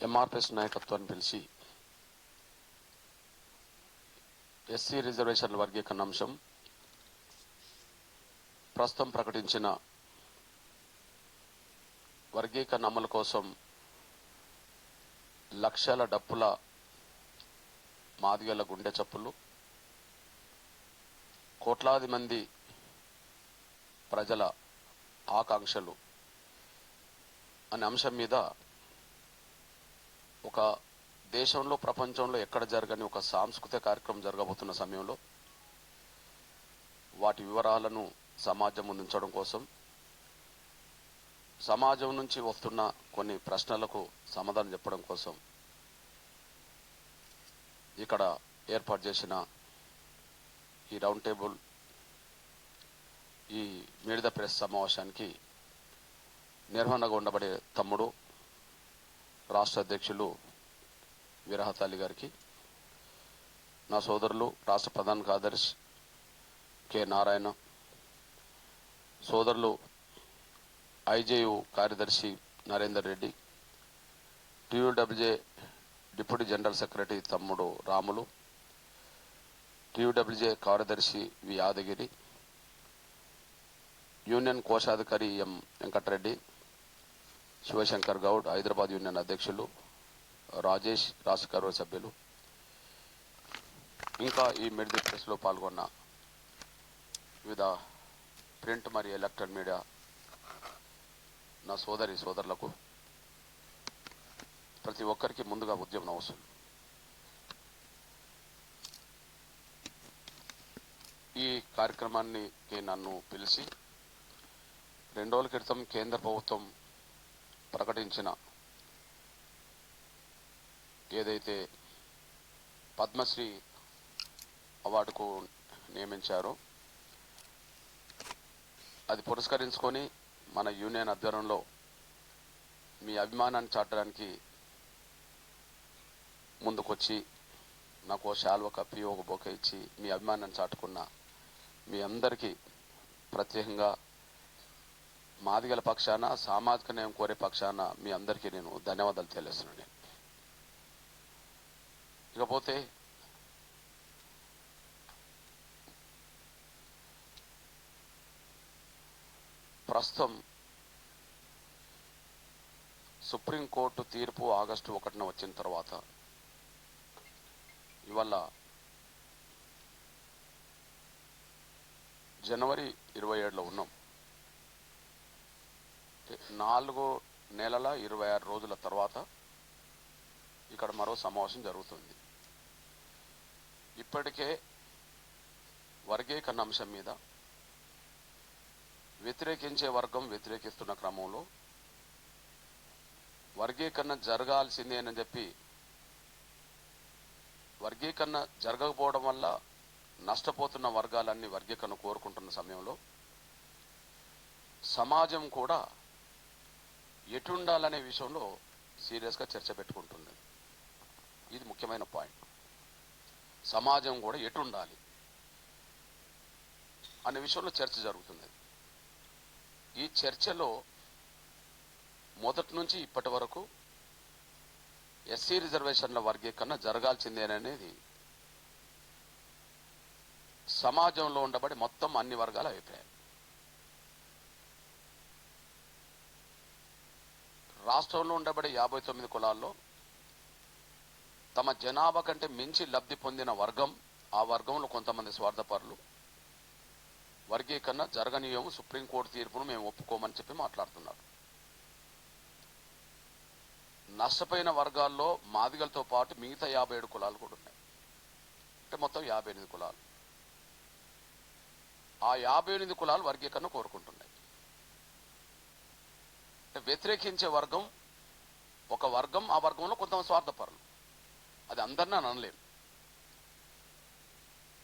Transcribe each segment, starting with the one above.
ఎంఆర్పిఎస్ నాయకత్వాన్ని పిలిచి ఎస్సీ రిజర్వేషన్ల వర్గీకరణ అంశం ప్రస్తుతం ప్రకటించిన వర్గీకరణ అమలు కోసం లక్షల డప్పుల మాదిగల గుండె చప్పులు, కోట్లాది మంది ప్రజల ఆకాంక్షలు అనే అంశం మీద ఒక దేశంలో ప్రపంచంలో ఎక్కడ జరగని ఒక సాంస్కృతిక కార్యక్రమం జరగబోతున్న సమయంలో వాటి వివరాలను సమాజం ముందుంచడం కోసం, సమాజం నుంచి వస్తున్న కొన్ని ప్రశ్నలకు సమాధానం చెప్పడం కోసం ఇక్కడ ఏర్పాటు చేసిన ఈ రౌండ్ టేబుల్, ఈ మీడియా ద ప్రెస్ సమావేశానికి నిర్వహణగా ఉండబడే తమ్ముడు రాష్ట్ర అధ్యక్షులు వీరహతాలి గారికి, నా సోదరులు రాష్ట్ర ప్రధాన కార్యదర్శి కె నారాయణ, సోదరులు ఐజేయు కార్యదర్శి Narender Reddy, TUWJ deputy general secretary తమ్ముడు రాములు, టీయూడబ్ల్యూజే కార్యదర్శి వి యాదగిరి, యూనియన్ కోశాధికారి ఎం వెంకటరెడ్డి, శివశంకర్ గౌడ్, హైదరాబాద్ యూనియన్ అధ్యక్షులు రాజేష్, రాష్ట్ర కార్యవర్గ సభ్యులు, ఇంకా ఈ మీడియా ప్రెస్లో పాల్గొన్న వివిధ ప్రింట్ మరియు ఎలక్ట్రానిక్ మీడియా నా సోదరులకు ప్రతి ఒక్కరికి ముందుగా ఉద్యమ నమస్సులు. ఈ కార్యక్రమానికి నన్ను పిలిచి 2 రోజుల క్రితం కేంద్ర ప్రభుత్వం ప్రకటించిన ఏదైతే పద్మశ్రీ అవార్డుకు నియమించారో అది పురస్కరించుకొని మన యూనియన్ ఆధ్వర్యంలో మీ అభిమానాన్ని చాటడానికి ముందుకొచ్చి నాకు శాల్వ కప్పి ఒక బొకే ఇచ్చి మీ అభిమానాన్ని చాటుకున్న మీ అందరికీ ప్రత్యేకంగా మాదిగల పక్షాన, సామాజిక న్యాయం కోరే పక్షాన మీ అందరికీ నేను ధన్యవాదాలు తెలియజేస్తున్నాను. ఇకపోతే ప్రస్తుతం సుప్రీంకోర్టు తీర్పు ఆగస్టు 1న వచ్చిన తర్వాత ఇవాళ జనవరి 27లో ఉన్నాం. 4 నెలల 26 రోజుల తర్వాత ఇక్కడ మరో సమావేశం జరుగుతుంది. ఇప్పటికే వర్గీకరణ అంశం మీద వ్యతిరేకించే వర్గం వ్యతిరేకిస్తున్న క్రమంలో వర్గీకరణ జరగాల్సిందేనని చెప్పి, వర్గీకరణ జరగకపోవడం వల్ల నష్టపోతున్న వర్గాలన్నీ వర్గీకరణ కోరుకుంటున్న సమయంలో సమాజం కూడా ఎటుండాలనే విషయంలో సీరియస్గా చర్చ పెట్టుకుంటుంది. ఇది ముఖ్యమైన పాయింట్. సమాజం కూడా ఎటుండాలి అనే విషయంలో చర్చ జరుగుతుంది. ఈ చర్చలో మొదటి నుంచి ఇప్పటి వరకు ఎస్సీ రిజర్వేషన్ల వర్గీకరణ జరగాల్సిందేననేది సమాజంలో ఉండబడి మొత్తం అన్ని వర్గాల అభిప్రాయం. రాష్ట్రంలో ఉండబడే 59 కులాల్లో తమ జనాభా కంటే మించి లబ్ధి పొందిన వర్గం, ఆ వర్గంలో కొంతమంది స్వార్థపరులు వర్గీకరణ జరగనీయం, సుప్రీంకోర్టు తీర్పును మేము ఒప్పుకోమని చెప్పి మాట్లాడుతున్నారు. నష్టపోయిన వర్గాల్లో మాదిగలతో పాటు మిగతా 57 కులాలు కూడా ఉన్నాయి. అంటే మొత్తం 58 కులాలు. ఆ 58 కులాలు వర్గీకరణ కోరుకుంటున్నాయి. అంటే వ్యతిరేకించే వర్గం ఒక వర్గం, ఆ వర్గంలో కొంతమంది స్వార్థపరులు. అది అందరినీ అనలేం.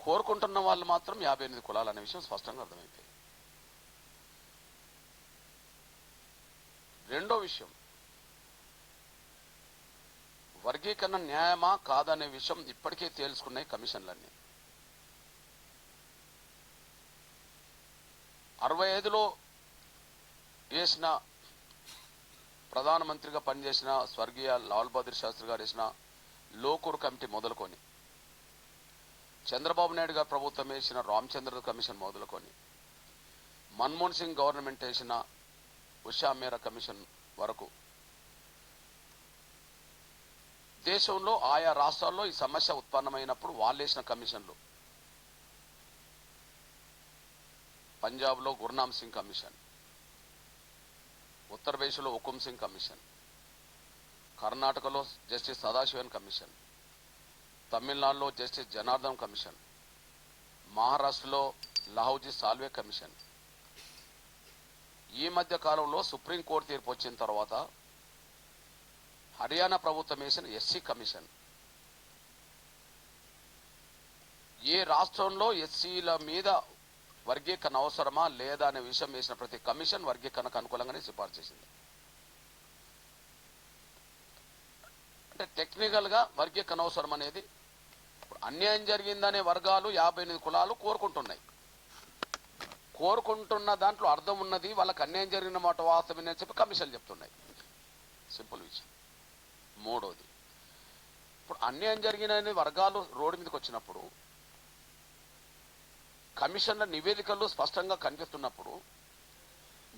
కోరుకుంటున్న వాళ్ళు మాత్రం 58 కులాలు అనే విషయం స్పష్టంగా అర్థమైపోయింది. రెండో విషయం, వర్గీకరణ న్యాయమా కాదనే విషయం ఇప్పటికే తేల్చుకున్నాయి కమిషన్లన్నీ. 65లో వేసిన ప్రధానమంత్రిగా పనిచేసిన స్వర్గీయ లాల్ బహదూర్ శాస్త్రి గారు వేసిన లోకూర్ కమిటీ మొదలుకొని, చంద్రబాబు నాయుడు గారు ప్రభుత్వం వేసిన రామచంద్ర కమిషన్ మొదలుకొని, మన్మోహన్ సింగ్ గవర్నమెంట్ వేసిన ఉషా మేరా కమిషన్ వరకు దేశంలో ఆయా రాష్ట్రాల్లో ఈ సమస్య ఉత్పన్నమైనప్పుడు వాళ్ళు వేసిన కమిషన్లు, పంజాబ్లో గుర్నామ్ సింగ్ కమిషన్, ఉత్తరప్రదేశ్లో హుకుమ్ సింగ్ కమిషన్, కర్ణాటకలో జస్టిస్ సదాశివన్ కమిషన్, తమిళనాడులో జస్టిస్ జనార్దన్ కమిషన్, మహారాష్ట్రలో లహౌజీ సాల్వే కమిషన్. ఈ మధ్య కాలంలో సుప్రీంకోర్టు తీర్పు వచ్చిన తర్వాత హర్యానా ప్రభుత్వం వేసిన ఎస్సీ కమిషన్. ఏ రాష్ట్రంలో ఎస్సీల మీద వర్గీకరణ అవసరమా లేదా అనే విషయం వేసిన ప్రతి కమిషన్ వర్గీకరణకు అనుకూలంగానే సిఫార్సు చేసింది. అంటే టెక్నికల్ గా వర్గీకరణ అవసరం అనేది అన్యాయం జరిగిందనే వర్గాలు 58 కులాలు కోరుకుంటున్నాయి. కోరుకుంటున్న దాంట్లో అర్థం ఉన్నది, వాళ్ళకి అన్యాయం జరిగిన మాట వాస్తవమే అని చెప్పి కమిషన్ చెప్తున్నాయి. సింపుల్ విషయం. మూడోది, ఇప్పుడు అన్యాయం జరిగిన వర్గాలు రోడ్డు మీదకి వచ్చినప్పుడు, కమిషన్ల నివేదికలు స్పష్టంగా కనిపిస్తున్నప్పుడు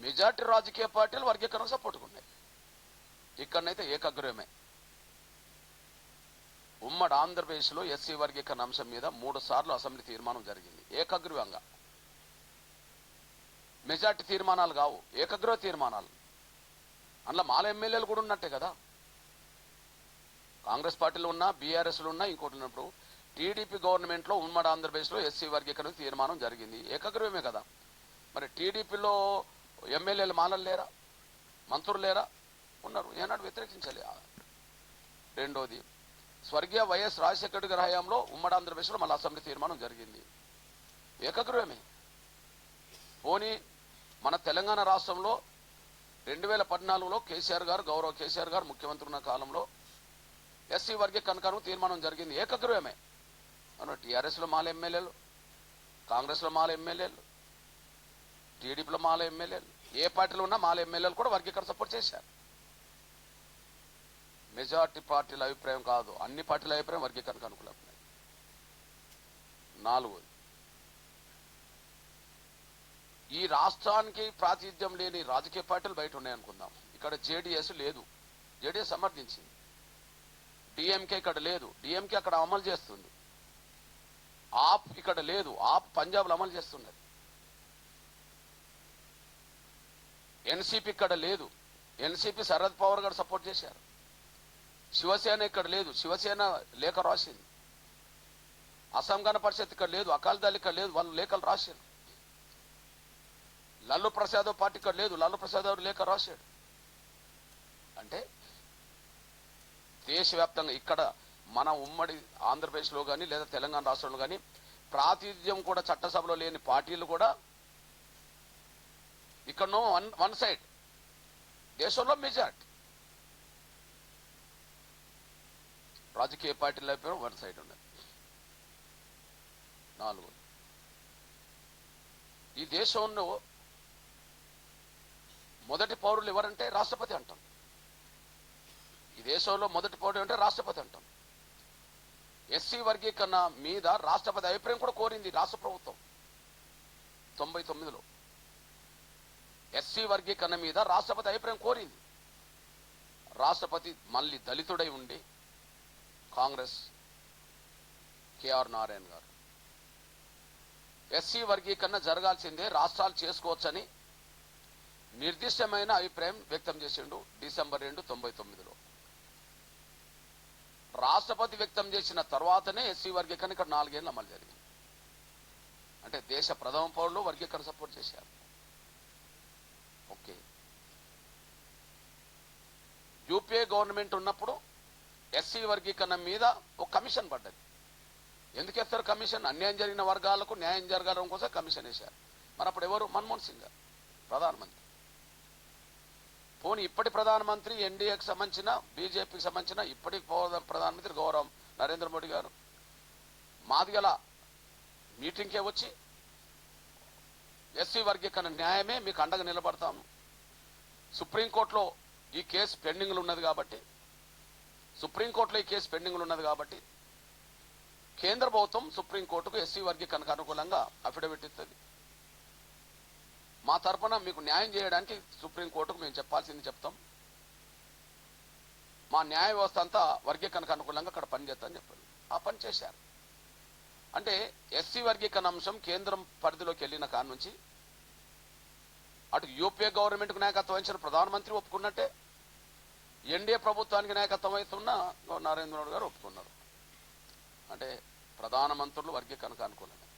మెజార్టీ రాజకీయ పార్టీలు వర్గీకరణకు సపోర్ట్ ఉన్నాయి. ఇక్కడనైతే ఏకగ్రీవమే. ఉమ్మడి ఆంధ్రప్రదేశ్లో ఎస్సీ వర్గీకరణ అంశం మీద 3 సార్లు అసెంబ్లీ తీర్మానం జరిగింది ఏకగ్రీవంగా. మెజార్టీ తీర్మానాలు కావు, ఏకగ్రీవ తీర్మానాలు. అందులో మాల ఎమ్మెల్యేలు కూడా ఉన్నట్టే కదా. కాంగ్రెస్ పార్టీలో ఉన్నా, బీఆర్ఎస్లో ఉన్నా, ఇంకోటి ఉన్నప్పుడు టీడీపీ గవర్నమెంట్లో ఉమ్మడి ఆంధ్రప్రదేశ్లో ఎస్సీ వర్గీకరణ తీర్మానం జరిగింది, ఏకగ్రీవమే కదా. మరి టీడీపీలో ఎమ్మెల్యేలు మాలలు లేరా, మంత్రులు లేరా? ఉన్నారు. ఏనాడు వ్యతిరేకించలే. రెండోది, స్వర్గీయ వైఎస్ రాజశేఖర రెడ్డి గారి హయాంలో ఉమ్మడి ఆంధ్రప్రదేశ్లో మళ్ళీ అసెంబ్లీ తీర్మానం జరిగింది, ఏకగ్రీవమే. పోనీ మన తెలంగాణ రాష్ట్రంలో 2014లో గౌరవ కేసీఆర్ గారు ముఖ్యమంత్రి ఉన్న కాలంలో ఎస్సీ వర్గీకరణకు తీర్మానం జరిగింది, ఏకగ్రీవమే. టీఆర్ఎస్లో మాల ఎమ్మెల్యేలు, కాంగ్రెస్లో మాల ఎమ్మెల్యేలు, టీడీపీలో మాల ఎమ్మెల్యేలు, ఏ పార్టీలో ఉన్నా మాల ఎమ్మెల్యేలు కూడా వర్గీకరణ సపోర్ట్ చేశారు. మెజార్టీ పార్టీల అభిప్రాయం కాదు, అన్ని పార్టీల అభిప్రాయం వర్గీకరణకు అనుకూలంగా. నాలుగోది, ఈ రాష్ట్రానికి ప్రాతినిధ్యం లేని రాజకీయ పార్టీలు బయట ఉన్నాయనుకుందాం. ఇక్కడ జేడీఎస్ లేదు, జేడీఎస్ సమర్థించింది. డిఎంకే ఇక్కడ లేదు, డిఎంకే అక్కడ అమలు చేస్తుంది. ఆప్ ఇక్కడ లేదు, ఆప్ పంజాబ్లో అమలు చేస్తున్నది. ఎన్సీపీ ఇక్కడ లేదు, ఎన్సీపీ శరద్ పవార్ గారు సపోర్ట్ చేశారు. శివసేన ఇక్కడ లేదు, శివసేన లేఖ రాసింది. అస్సాం గణ పరిషత్ ఇక్కడ లేదు, అకాలీదళ్ ఇక్కడ లేదు, వాళ్ళు లేఖలు రాశారు. లల్లు ప్రసాద్ పార్టీ ఇక్కడ లేదు, లల్లు ప్రసాద్ లేఖ రాశాడు. అంటే దేశవ్యాప్తంగా ఇక్కడ మన ఉమ్మడి ఆంధ్రప్రదేశ్లో కానీ లేదా తెలంగాణ రాష్ట్రంలో కానీ ప్రాతినిధ్యం కూడా చట్టసభలో లేని పార్టీలు కూడా ఇక్కడనో వన్ సైడ్, దేశంలో మెజార్టీ రాజకీయ పార్టీలు అయిపోయిన వన్ సైడ్ ఉన్నది. నాలుగు, ఈ దేశంలో మొదటి పౌరులు ఎవరంటే రాష్ట్రపతి అంటాం. ఈ దేశంలో మొదటి పౌరుడు అంటే రాష్ట్రపతి అంటాం. ఎస్సీ వర్గీకరణ మీద రాష్ట్రపతి అభిప్రాయం కూడా కోరింది రాష్ట్ర ప్రభుత్వం 99లో. ఎస్సీ వర్గీకరణ మీద రాష్ట్రపతి అభిప్రాయం కోరింది. రాష్ట్రపతి మళ్ళీ దళితుడై ఉండి కాంగ్రెస్ కేఆర్ నారాయణ గారు ఎస్సీ వర్గీకరణ జరగాల్సిందే, రాష్ట్రాలు చేసుకోవచ్చని నిర్దిష్టమైన అభిప్రాయం వ్యక్తం చేసిండు డిసెంబర్ 2, 1999లో. రాష్ట్రపతి వ్యక్తం చేసిన తర్వాతనే ఎస్సీ వర్గీకరణ ఇక్కడ 4 ఏళ్ళు అమలు జరిగింది. అంటే దేశ ప్రథమ పౌరులు వర్గీకరణ సపోర్ట్ చేశారు. ఓకే, యూపీఏ గవర్నమెంట్ ఉన్నప్పుడు ఎస్సీ వర్గీకరణ మీద ఒక కమిషన్ పడ్డది. ఎందుకు వేస్తారు కమిషన్? అన్యాయం జరిగిన వర్గాలకు న్యాయం జరగడం కోసం కమిషన్ వేశారు. మరి అప్పుడు ఎవరు? మన్మోహన్ సింగ్ గారు ప్రధానమంత్రి. పోనీ ఇప్పటి ప్రధానమంత్రి, ఎన్డీఏకి సంబంధించిన, బీజేపీకి సంబంధించిన ఇప్పటి ప్రధానమంత్రి గౌరవం నరేంద్ర మోడీ గారు మాదిగల మీటింగ్కే వచ్చి ఎస్సీ వర్గీకరణ న్యాయమే, మీకు అండగా నిలబడతాము, సుప్రీంకోర్టులో ఈ కేసు పెండింగ్లు ఉన్నది కాబట్టి, సుప్రీంకోర్టులో ఈ కేసు పెండింగ్లు ఉన్నది కాబట్టి కేంద్ర ప్రభుత్వం సుప్రీంకోర్టుకు ఎస్సీ వర్గీకరణకు అనుకూలంగా అఫిడవిట్ ఇస్తుంది. మా తరఫున మీకు న్యాయం చేయడానికి సుప్రీంకోర్టుకు మేము చెప్పాల్సింది చెప్తాం. మా న్యాయ వ్యవస్థ అంతా వర్గీకరణకు అనుకూలంగా అక్కడ పనిచేస్తామని చెప్పారు. ఆ పని చేశారు. అంటే ఎస్సీ వర్గీకరణ అంశం కేంద్రం పరిధిలోకి వెళ్ళిన కాడి నుంచి అటు యూపీఏ గవర్నమెంట్కు నాయకత్వం వహించిన ప్రధానమంత్రి ఒప్పుకున్నట్టే, ఎన్డీఏ ప్రభుత్వానికి నాయకత్వం వహిస్తున్న నరేంద్ర మోడీ గారు ఒప్పుకున్నారు. అంటే ప్రధానమంత్రులు వర్గీకరణకు అనుకూలంగా.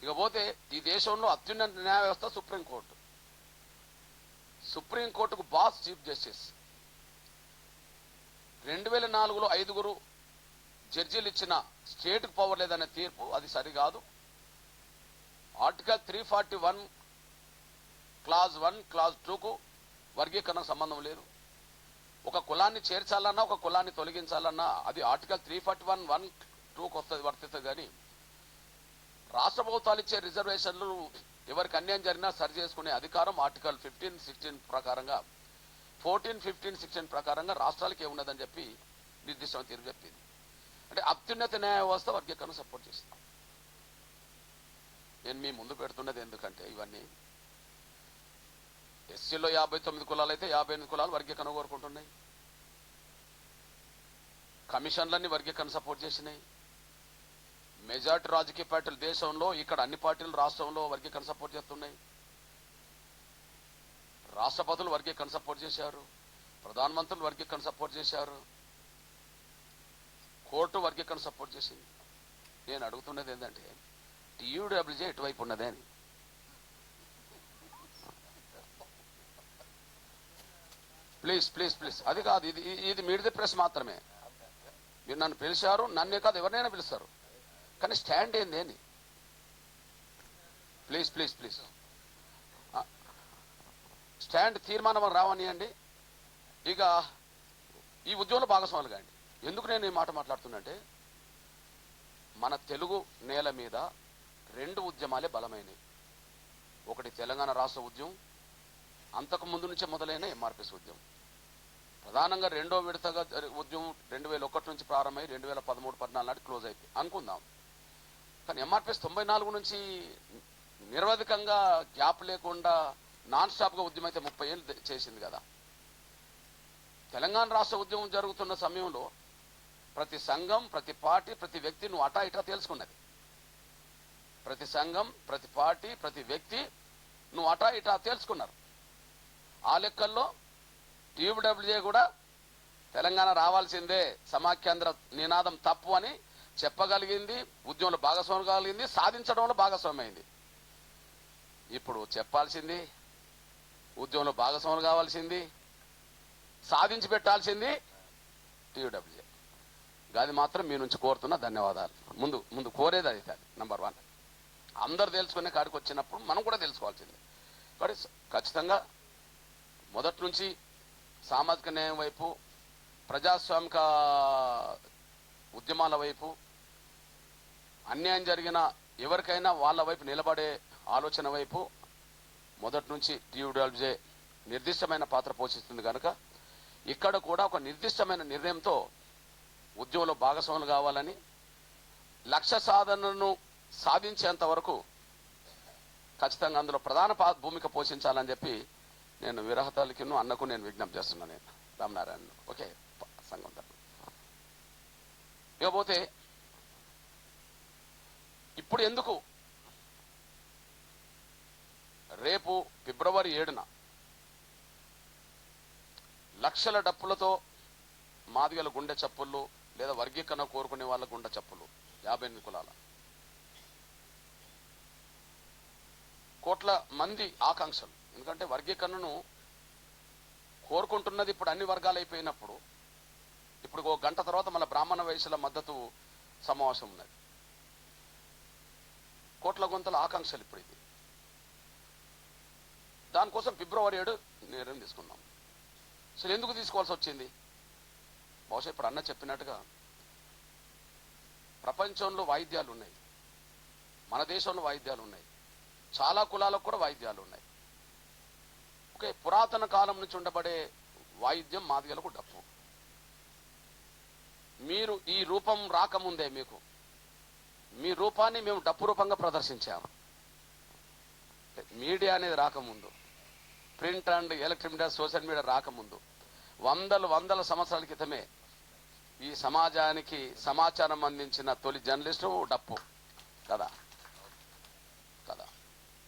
ఇకపోతే ఈ దేశంలో అత్యున్నత న్యాయ వ్యవస్థ సుప్రీంకోర్టు. సుప్రీంకోర్టుకు బాస్ చీఫ్ జస్టిస్. 2004లో 5 జడ్జీలు ఇచ్చిన స్టేట్కు పవర్ లేదనే తీర్పు అది సరికాదు. ఆర్టికల్ 341 క్లాజ్ 1 క్లాజ్ 2కు వర్గీకరణకు సంబంధం లేదు. ఒక కులాన్ని చేర్చాలన్నా ఒక కులాన్ని తొలగించాలన్నా అది ఆర్టికల్ 341 2కు వస్తుంది, వర్తిస్తుంది. కానీ రాష్ట్ర ప్రభుత్వాలు ఇచ్చే రిజర్వేషన్లు ఎవరికి అన్యాయం జరిగినా సరి చేసుకునే అధికారం ఆర్టికల్ 15, 16 ప్రకారంగా 14, 15, 16 ప్రకారంగా రాష్ట్రాలకి ఏమున్నదని చెప్పి నిర్దిష్టమైన తీర్పు చెప్పింది. అంటే అత్యున్నత న్యాయ వ్యవస్థ వర్గీకరణ సపోర్ట్ చేస్తుంది. నేను మీ ముందు పెడుతున్నది ఎందుకంటే ఇవన్నీ ఎస్సీలో 59 కులాలు అయితే 58 కులాలు వర్గీకరణ కోరుకుంటున్నాయి. కమిషన్లన్నీ వర్గీకరణ సపోర్ట్ చేసినాయి. మెజార్టీ రాజకీయ పార్టీలు దేశంలో, ఇక్కడ అన్ని పార్టీలు రాష్ట్రంలో వర్గీకరణ సపోర్ట్ చేస్తున్నాయి. రాష్ట్రపతులు వర్గీకరణ సపోర్ట్ చేశారు, ప్రధానమంత్రులు వర్గీకరణ సపోర్ట్ చేశారు, కోర్టు వర్గీకరణ సపోర్ట్ చేసింది. నేను అడుగుతున్నది ఏంటంటే టీయూడబ్ల్యూజే ఎటువైపు ఉన్నదే అని. ప్లీజ్ ప్లీజ్ ప్లీజ్, అది కాదు, ఇది మీడియా ప్రెస్ మాత్రమే. మీరు నన్ను పిలిచారు, నన్నే కాదు ఎవరినైనా పిలుస్తారు, కానీ స్టాండ్ ఏంది అని. ప్లీజ్ ప్లీజ్ ప్లీజ్ స్టాండ్ తీర్మానం రావనియండి. ఇక ఈ ఉద్యమంలో భాగస్వాములు కాండి. ఎందుకు నేను ఈ మాట మాట్లాడుతున్నంటే మన తెలుగు నేల మీద 2 ఉద్యమాలే బలమైనవి. ఒకటి తెలంగాణ రాష్ట్ర ఉద్యమం, అంతకు ముందు నుంచే మొదలైన ఎంఆర్పిఎస్ ఉద్యమం. ప్రధానంగా 2వ విడతగా ఉద్యమం 2001 నుంచి ప్రారంభమై 2013-14 నాటి క్లోజ్ అయిపోయి అనుకుందాం. కానీ ఎంఆర్పిఎస్ 94 నుంచి నిరవధికంగా గ్యాప్ లేకుండా నాన్ స్టాప్గా ఉద్యమం అయితే 30 ఏళ్ళు చేసింది కదా. తెలంగాణ రాష్ట్ర ఉద్యమం జరుగుతున్న సమయంలో ప్రతి సంఘం, ప్రతి పార్టీ, ప్రతి వ్యక్తి నువ్వు అటా ఇటా తెలుసుకున్నది. ప్రతి సంఘం, ప్రతి పార్టీ, ప్రతి వ్యక్తి నువ్వు అటా ఇటా తెలుసుకున్నారు. ఆ లెక్కల్లో టీయూడబ్ల్యూజే కూడా తెలంగాణ రావాల్సిందే, సమాఖ్యాంధ్ర నినాదం తప్పు అని చెప్పగలిగింది, ఉద్యమంలో భాగస్వామి కలిగింది, సాధించడంలో భాగస్వామి అయింది. ఇప్పుడు చెప్పాల్సింది, ఉద్యమంలో భాగస్వాములు కావాల్సింది, సాధించి పెట్టాల్సింది టీయూడబ్ల్యూజే. అది మాత్రం మీ నుంచి కోరుతున్న ధన్యవాదాలు. ముందు కోరేది అది నంబర్ 1. అందరు తెలుసుకునే కాడికి వచ్చినప్పుడు మనం కూడా తెలుసుకోవాల్సిందే. కానీ ఖచ్చితంగా మొదటి నుంచి సామాజిక న్యాయం వైపు, ప్రజాస్వామిక ఉద్యమాల వైపు, అన్యాయం జరిగిన ఎవరికైనా వాళ్ళ వైపు నిలబడే ఆలోచన వైపు మొదటి నుంచి టీయూడబ్ల్యూజే నిర్దిష్టమైన పాత్ర పోషిస్తుంది. కనుక ఇక్కడ కూడా ఒక నిర్దిష్టమైన నిర్ణయంతో ఉద్యమంలో భాగస్వాములు కావాలని, లక్ష్య సాధనను సాధించేంత వరకు ఖచ్చితంగా అందులో ప్రధాన భూమిక పోషించాలని చెప్పి నేను విరహతలకి అన్నకు నేను విజ్ఞప్తి చేస్తున్నాను. నేను రామనారాయణ ఓకే సంఘం తరఫున. ఇకపోతే ఇప్పుడు ఎందుకు రేపు ఫిబ్రవరి 7న లక్షల డప్పులతో మాదిగల గుండె చప్పుళ్ళు లేదా వర్గీకరణ కోరుకునే వాళ్ళ గుండె చప్పులు 58 కులాల కోట్ల మంది ఆకాంక్షలు. ఎందుకంటే వర్గీకరణను కోరుకుంటున్నది ఇప్పుడు అన్ని వర్గాలు అయిపోయినప్పుడు, ఇప్పుడు 1 గంట తర్వాత మళ్ళీ బ్రాహ్మణ వైశ్యుల మద్దతు సమావేశం ఉన్నది. కోట్ల గొంతుల ఆకాంక్షలు ఇప్పుడు ఇది. దానికోసం ఫిబ్రవరి 7 నిర్ణయం తీసుకున్నాం. అసలు ఎందుకు తీసుకోవాల్సి వచ్చింది? బహుశా ఇప్పుడు అన్న చెప్పినట్టుగా ప్రపంచంలో వాయిద్యాలు ఉన్నాయి, మన దేశంలో వాయిద్యాలు ఉన్నాయి, చాలా కులాలకు కూడా వాయిద్యాలు ఉన్నాయి. ఓకే, పురాతన కాలం నుంచి ఉండబడే వాయిద్యం మాదిగలకు డప్పు. మీరు ఈ రూపం రాకముందే మీ రూపాన్ని మేము డప్పు రూపంగా ప్రదర్శించాము. మీడియా అనేది రాకముందు, print and electric media, social media రాకముందు వందల సంవత్సరాల క్రితమే ఈ సమాజానికి సమాచారం అందించిన తొలి జర్నలిస్టు డప్పు కదా.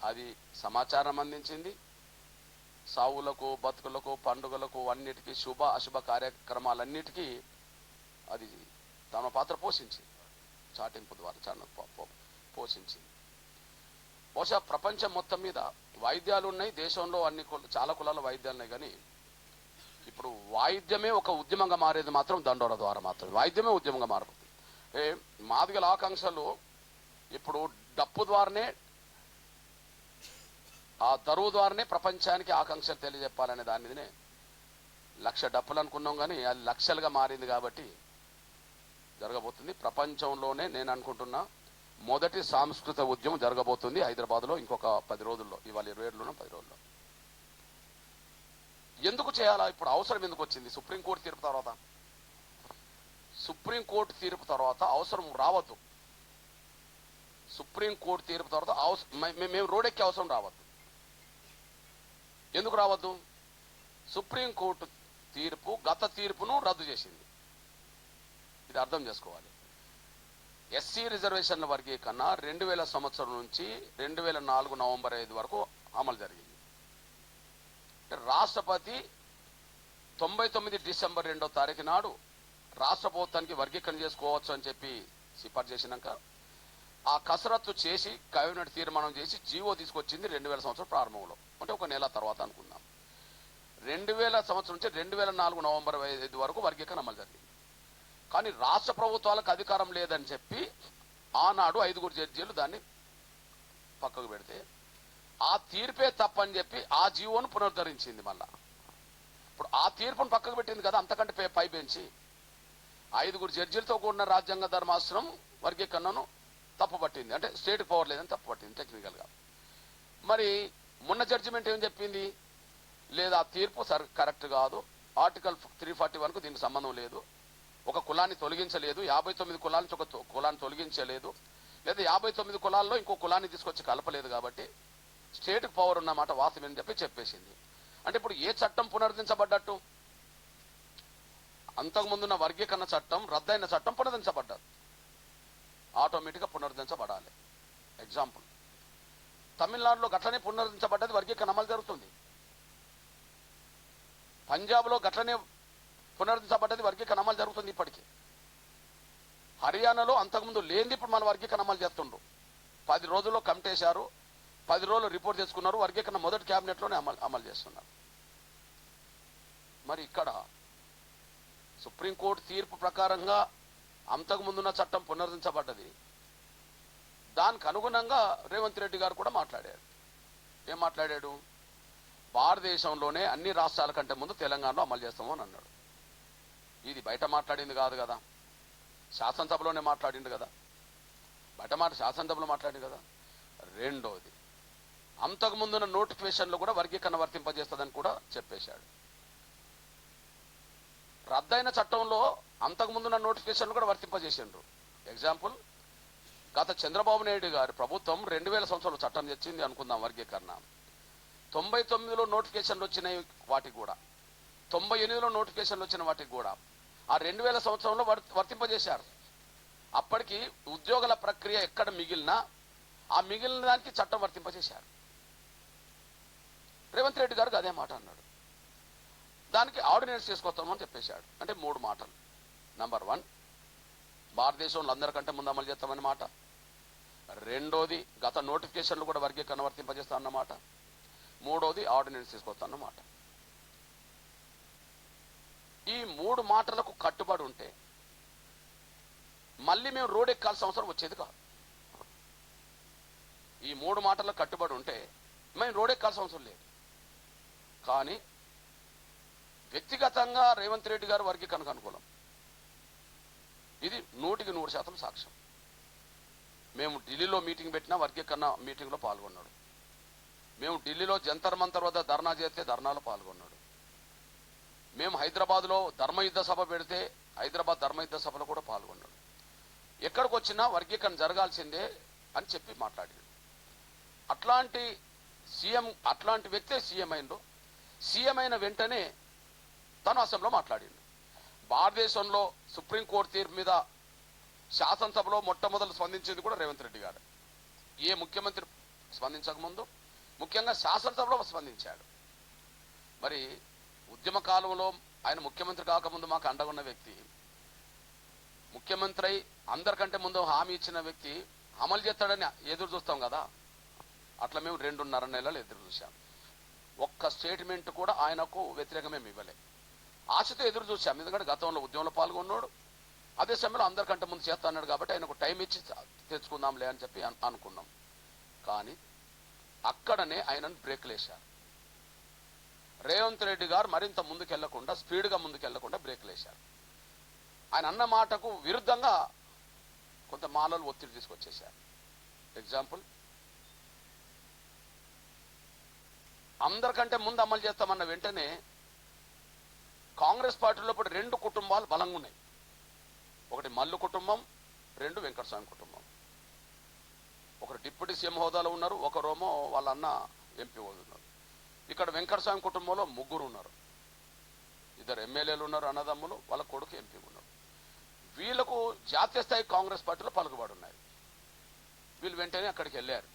అది సమాచారం అందించింది. సావులకు, బతుకులకు, పండుగలకు, అన్నిటికీ శుభ అశుభ కార్యక్రమాలన్నిటికీ అది తమ పాత్ర పోషించింది. చాటింపు ద్వారా పోషించింది. బహుశా ప్రపంచం మొత్తం మీద వాయిద్యాలు ఉన్నాయి. దేశంలో చాలా కులాల వాయిద్యాలు ఉన్నాయి. కానీ ఇప్పుడు వాయిద్యమే ఒక ఉద్యమంగా మారేది మాత్రం దండోర ద్వారా మాత్రం. వాయిద్యమే ఉద్యమంగా మారుతుంది. మాదిగల ఆకాంక్షలు ఇప్పుడు డప్పు ద్వారానే, ఆ దరువు ద్వారానే ప్రపంచానికి ఆకాంక్షలు తెలియజెప్పాలనే దాని మీదనే 1,00,000 డప్పులు అనుకున్నాం. కానీ అది లక్షలుగా మారింది కాబట్టి జరగబోతుంది. ప్రపంచంలోనే నేను అనుకుంటున్నా మొదటి సాంస్కృతిక ఉద్యమం జరగబోతుంది హైదరాబాద్లో ఇంకొక 10 రోజుల్లో. ఇవాళ 27 10 రోజుల్లో. ఎందుకు చేయాలా? ఇప్పుడు అవసరం ఎందుకు వచ్చింది? సుప్రీంకోర్టు తీర్పు తర్వాత అవసరం రావద్దు. సుప్రీంకోర్టు తీర్పు తర్వాత మేము రోడ్డెక్కే అవసరం రావద్దు. ఎందుకు రావద్దు? సుప్రీంకోర్టు తీర్పు గత తీర్పును రద్దు చేసింది. ఇది అర్థం చేసుకోవాలి. ఎస్సీ రిజర్వేషన్ల వర్గీకరణ 2000 సంవత్సరం నుంచి 2004 నవంబర్ 5 వరకు అమలు జరిగింది. రాష్ట్రపతి 99 డిసెంబర్ 2వ తారీఖు నాడు రాష్ట్ర ప్రభుత్వానికి వర్గీకరణ చేసుకోవచ్చు అని చెప్పి సిఫార్సు చేసినాక ఆ కసరత్తు చేసి కేబినెట్ తీర్మానం చేసి జీవో తీసుకొచ్చింది 2000 సంవత్సరం ప్రారంభంలో. అంటే ఒక నెల తర్వాత అనుకుందాం. 2000 సంవత్సరం నుంచి 2004 నవంబర్ 5 వరకు వర్గీకరణ అమలు జరిగింది. కానీ రాష్ట్ర ప్రభుత్వాలకు అధికారం లేదని చెప్పి ఆనాడు 5 జడ్జీలు దాన్ని పక్కకు పెడితే ఆ తీర్పే తప్పని చెప్పి ఆ జీవోను పునరుద్ధరించింది. మళ్ళా ఇప్పుడు ఆ తీర్పును పక్కకు పెట్టింది కదా. అంతకంటే పై బెంచి 5 జడ్జీలతో కూడిన రాజ్యాంగ ధర్మాసనం వర్గీకరణను తప్పుపట్టింది. అంటే స్టేట్ పవర్ లేదని తప్పుపట్టింది టెక్నికల్గా. మరి మొన్న జడ్జిమెంట్ ఏం చెప్పింది? లేదా తీర్పు కరెక్ట్ కాదు, ఆర్టికల్ 341కు దీనికి సంబంధం లేదు, ఒక కులాన్ని తొలగించలేదు, 59 కులాల నుంచి ఒక కులాన్ని తొలగించలేదు, లేదా 59 కులాల్లో ఇంకో కులాన్ని తీసుకొచ్చి కలపలేదు. కాబట్టి స్టేట్కి పవర్ ఉన్నమాట వాస్తవమని చెప్పేసింది. అంటే ఇప్పుడు ఏ చట్టం పునరుద్ధరించబడ్డట్టు? అంతకుముందున్న వర్గీకరణ చట్టం, రద్దయిన చట్టం పునరుద్ధరించబడ్డది. ఆటోమేటిక్గా పునరుద్ధరించబడాలి. ఎగ్జాంపుల్, తమిళనాడులో గట్లనే పునరుద్ధరించబడ్డది, వర్గీకరణ అమలు జరుగుతుంది. పంజాబ్లో గట్లనే పునరుద్ధరించబడ్డది, వర్గీకరణ అమలు జరుగుతుంది ఇప్పటికీ. హర్యానాలో అంతకుముందు లేనిది ఇప్పుడు మన వర్గీకరణ అమలు చేస్తుండ్రు. 10 రోజుల్లో కమిటీ వేశారు, 10 రోజులు రిపోర్ట్ చేసుకున్నారు, వర్గీకరణ మొదటి క్యాబినెట్లోనే అమలు చేస్తున్నారు. మరి ఇక్కడ సుప్రీంకోర్టు తీర్పు ప్రకారంగా అంతకుముందున్న చట్టం పునరుద్ధరించబడ్డది. దానికి అనుగుణంగా రేవంత్ రెడ్డి గారు కూడా మాట్లాడాడు. ఏం మాట్లాడాడు? భారతదేశంలోనే అన్ని రాష్ట్రాల కంటే ముందు తెలంగాణలో అమలు చేస్తాము అని అన్నాడు. ఇది బయట మాట్లాడింది కాదు కదా, శాసనసభలోనే మాట్లాడింది కదా. బయట శాసనసభలో మాట్లాడింది కదా. రెండోది, అంతకుముందున్న నోటిఫికేషన్లో కూడా వర్గీకరణ వర్తింపజేస్తుందని కూడా చెప్పేశాడు. రద్దయిన చట్టంలో అంతకుముందున్న నోటిఫికేషన్లు కూడా వర్తింపజేసిండ్రు. ఎగ్జాంపుల్, గత చంద్రబాబు నాయుడు గారి ప్రభుత్వం 2000 సంవత్సరంలో చట్టం తెచ్చింది అనుకుందాం వర్గీకరణ. 99లో నోటిఫికేషన్లు వచ్చినాయి వాటికి కూడా, 98లో నోటిఫికేషన్లు వచ్చిన వాటికి కూడా ఆ 2000 సంవత్సరంలో వర్తింపజేశారు. అప్పటికి ఉద్యోగుల ప్రక్రియ ఎక్కడ మిగిలినా ఆ మిగిలిన దానికి చట్టం వర్తింపజేశారు. రేవంత్ రెడ్డి గారికి అదే మాట అన్నాడు. దానికి ఆర్డినెన్స్ తీసుకొస్తామని చెప్పేశాడు. అంటే 3 మాటలు. నంబర్ 1, భారతదేశంలో అందరికంటే ముందు అమలు చేస్తామని మాట. రెండోది, గత నోటిఫికేషన్లు కూడా వర్గీకరణ వర్తింపజేస్తామన్నమాట. మూడోది, ఆర్డినెన్స్ తీసుకొస్తామన్నమాట. ఈ 3 మాటలకు కట్టుబడి ఉంటే మళ్ళీ మేము రోడ్ ఎక్కాల్సిన అవసరం వచ్చేది కాదు. ఈ 3 మాటలకు కట్టుబడి ఉంటే మేము రోడ్ ఎక్కాల్సిన అవసరం లేదు. కానీ వ్యక్తిగతంగా రేవంత్ రెడ్డి గారు వర్గీకరణకు అనుకూలం. ఇది 100% సాక్ష్యం. మేము ఢిల్లీలో మీటింగ్ పెట్టినా వర్గీకరణ మీటింగ్లో పాల్గొన్నాడు. మేము ఢిల్లీలో జంతర్ మంతర్ వద్ద ధర్నా చేస్తే ధర్నాలో పాల్గొన్నాడు. మేము హైదరాబాద్లో ధర్మయుద్ధ సభ పెడితే హైదరాబాద్ ధర్మయుద్ధ సభలో కూడా పాల్గొన్నాడు. ఎక్కడికి వచ్చినా వర్గీకరణ జరగాల్సిందే అని చెప్పి మాట్లాడాడు. అట్లాంటి అట్లాంటి వ్యక్తే సీఎం అయిండు. సీఎం అయిన వెంటనే తను అసెంబ్లీలో మాట్లాడిండు. భారతదేశంలో సుప్రీంకోర్టు తీర్పు మీద శాసనసభలో మొట్టమొదలు స్పందించింది కూడా రేవంత్ రెడ్డి గారు. ఏ ముఖ్యమంత్రి స్పందించకముందు ముఖ్యంగా శాసనసభలో స్పందించాడు. మరి ఉద్యమ కాలంలో ఆయన ముఖ్యమంత్రి కాకముందు మాకు అండగా ఉన్న వ్యక్తి, ముఖ్యమంత్రి అయి అందరికంటే ముందు హామీ ఇచ్చిన వ్యక్తి అమలు చేస్తాడని ఎదురు చూస్తాం కదా, అట్లా మేము 2.5 నెలలు ఎదురు చూసాం. ఒక్క స్టేట్మెంట్ కూడా ఆయనకు వ్యతిరేకమే ఇవ్వలే. ఆశతో ఎదురు చూసాం. ఎందుకంటే గతంలో ఉద్యమంలో పాల్గొన్నాడు, అదే సమయంలో అందరికంటే ముందు చేస్తా అన్నాడు కాబట్టి ఆయనకు టైం ఇచ్చి తెచ్చుకుందాంలే అని చెప్పి అనుకున్నాం. కానీ అక్కడనే ఆయనను బ్రేక్లు వేశారు. రేవంత్ రెడ్డి గారు మరింత ముందుకెళ్లకుండా, స్పీడ్గా ముందుకెళ్లకుండా బ్రేక్లు వేశారు. ఆయన అన్న మాటకు విరుద్ధంగా కొంత మాలలు ఒత్తిడి తీసుకొచ్చేశారు. ఎగ్జాంపుల్, అందరికంటే ముందు అమలు చేస్తామన్న వెంటనే కాంగ్రెస్ పార్టీలో ఇప్పుడు 2 కుటుంబాలు బలంగా ఉన్నాయి. ఒకటి మల్లు కుటుంబం, 2 వెంకటస్వామి కుటుంబం. ఒకరు డిప్యూటీ సీఎం హోదాలో ఉన్నారు, ఒకరేమో వాళ్ళ అన్న ఎంపీ హోదా ఉన్నారు. ఇక్కడ వెంకటస్వామి కుటుంబంలో 3 ఉన్నారు. 2 ఎమ్మెల్యేలు ఉన్నారు, అన్నదమ్ములు, వాళ్ళ కొడుకు ఎంపీ ఉన్నారు. వీళ్లకు జాతీయ స్థాయి కాంగ్రెస్ పార్టీలో పలుకుబడి ఉన్నాయి. వీళ్ళు వెంటనే అక్కడికి వెళ్ళారు.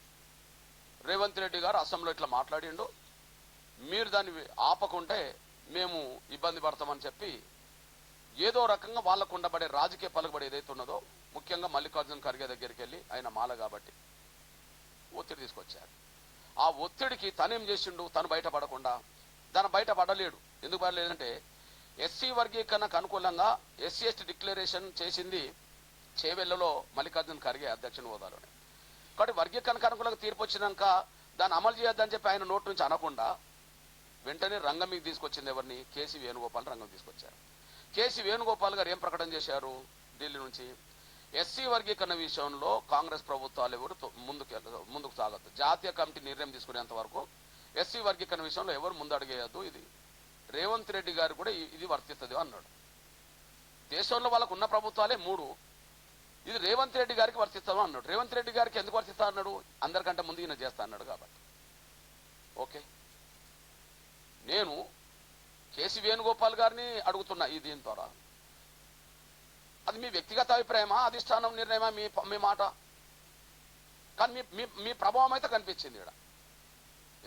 రేవంత్ రెడ్డి గారు అసెంబ్లీలో ఇట్లా మాట్లాడిండు, మీరు దాన్ని ఆపకుంటే మేము ఇబ్బంది పడతామని చెప్పి ఏదో రకంగా వాళ్ళకు ఉండబడే రాజకీయ పలుకుబడి ఏదైతే ఉన్నదో, ముఖ్యంగా మల్లికార్జున ఖర్గే దగ్గరికి వెళ్ళి ఆయన మాల కాబట్టి ఒత్తిడి తీసుకొచ్చారు. ఆ ఒత్తిడికి తనేం చేసిండు, తను బయటపడకుండా, తను బయటపడలేడు. ఎందుకు పడలేదంటే ఎస్సీ వర్గీకరణకు అనుకూలంగా ఎస్సీ ఎస్టీ డిక్లరేషన్ చేసింది చేవెళ్లలో మల్లికార్జున ఖర్గే అధ్యక్షుని హోదాలోనే. కాబట్టి వర్గీకరణకు అనుకూలంగా తీర్పు వచ్చినాక దాన్ని అమలు చేయొద్దని చెప్పి ఆయన నోటు నుంచి అనకుండా వెంటనే రంగం మీకు తీసుకొచ్చింది ఎవరిని? కేసీ వేణుగోపాల్ రంగం తీసుకొచ్చారు. కేసీ వేణుగోపాల్ గారు ఏం ప్రకటన చేశారు ఢిల్లీ నుంచి? ఎస్సీ వర్గీకరణ విషయంలో కాంగ్రెస్ ప్రభుత్వాలు ఎవరు ముందుకు సాగద్దు, జాతీయ కమిటీ నిర్ణయం తీసుకునేంత వరకు ఎస్సీ వర్గీకరణ విషయంలో ఎవరు ముందు అడిగేయద్దు, ఇది రేవంత్ రెడ్డి గారు కూడా ఇది వర్తిస్తుంది అన్నాడు. దేశంలో వాళ్ళకు ఉన్న ప్రభుత్వాలే 3, ఇది రేవంత్ రెడ్డి గారికి వర్తిస్తాము అన్నాడు. రేవంత్ రెడ్డి గారికి ఎందుకు వర్తిస్తా అన్నాడు? అందరికంటే ముందు ఈయన చేస్తా అన్నాడు కాబట్టి. ఓకే, నేను కేసీ వేణుగోపాల్ గారిని అడుగుతున్నా ఈ దీని ద్వారా, అది మీ వ్యక్తిగత అభిప్రాయమా, అధిష్టానం నిర్ణయమా, మీ మాట? కానీ మీ ప్రభావం అయితే కనిపించింది ఇక్కడ.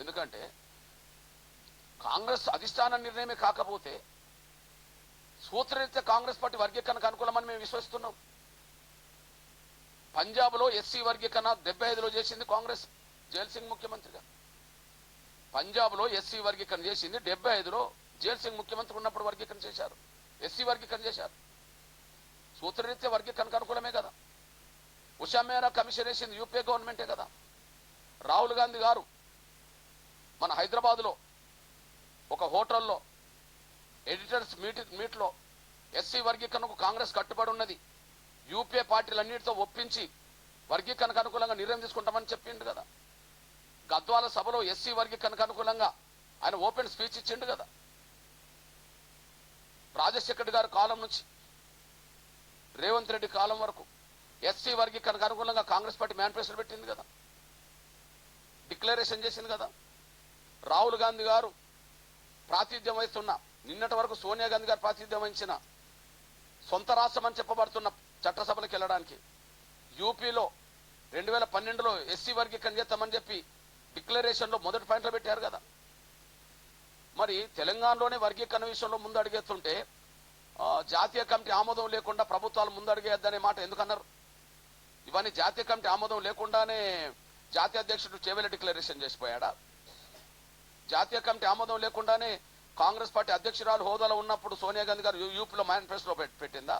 ఎందుకంటే కాంగ్రెస్ అధిష్టాన నిర్ణయమే కాకపోతే సూత్రరీత్యా కాంగ్రెస్ పార్టీ వర్గీకరణకు అనుకూలమని మేము విశ్వసిస్తున్నాం. పంజాబ్లో ఎస్సీ వర్గీకరణ 75లో చేసింది కాంగ్రెస్, జైల్ సింగ్ ముఖ్యమంత్రిగా. పంజాబ్లో ఎస్సీ వర్గీకరణ చేసింది 75లో జైల్ సింగ్ ముఖ్యమంత్రి ఉన్నప్పుడు వర్గీకరణ చేశారు, ఎస్సీ వర్గీకరణ చేశారు. సూత్రరీత్యా వర్గీకరణకు అనుకూలమే కదా. ఉషా మేరా కమిషన్ వేసింది యూపీఏ గవర్నమెంటే కదా. రాహుల్ గాంధీ గారు మన హైదరాబాద్లో ఒక హోటల్లో ఎడిటర్స్ మీట్లో ఎస్సీ వర్గీకరణకు కాంగ్రెస్ కట్టుబడి ఉన్నది, యూపీఏ పార్టీలన్నిటితో ఒప్పించి వర్గీకరణకు అనుకూలంగా నిర్ణయం తీసుకుంటామని చెప్పిండు కదా. గద్వాల సభలో ఎస్సీ వర్గీకరణకు అనుకూలంగా ఆయన ఓపెన్ స్పీచ్ ఇచ్చిండు కదా. రాజశేఖర్ గారి కాలం నుంచి రేవంత్ రెడ్డి కాలం వరకు ఎస్సీ వర్గీకరణకు అనుకూలంగా కాంగ్రెస్ పార్టీ మేనిఫెస్టో పెట్టింది కదా, డిక్లరేషన్ చేసింది కదా. రాహుల్ గాంధీ గారు ప్రాతినిధ్యం వహిస్తున్న, నిన్నటి వరకు సోనియా గాంధీ గారు ప్రాతినిధ్యం వహించిన సొంత రాష్ట్రం అని చెప్పబడుతున్న చట్టసభలకు వెళ్ళడానికి యూపీలో 2012లో ఎస్సీ వర్గీకరణ చేస్తామని చెప్పి డిక్లరేషన్లో మొదటి పాయింట్లో పెట్టారు కదా. మరి తెలంగాణలోనే వర్గీకరణ విషయంలో ముందు అడిగేస్తుంటే జాతీయ కమిటీ ఆమోదం లేకుండా ప్రభుత్వాలు ముందు అడిగేయద్దనే మాట ఎందుకన్నారు? ఇవన్నీ జాతీయ కమిటీ ఆమోదం లేకుండానే జాతీయ అధ్యక్షుడు చేవెళ్ల డిక్లరేషన్ చేసిపోయాడా? జాతీయ కమిటీ ఆమోదం లేకుండానే కాంగ్రెస్ పార్టీ అధ్యక్షురాలు హోదాలో ఉన్నప్పుడు సోనియా గాంధీ గారు యూపీలో మేనిఫెస్టో పెట్టిందా?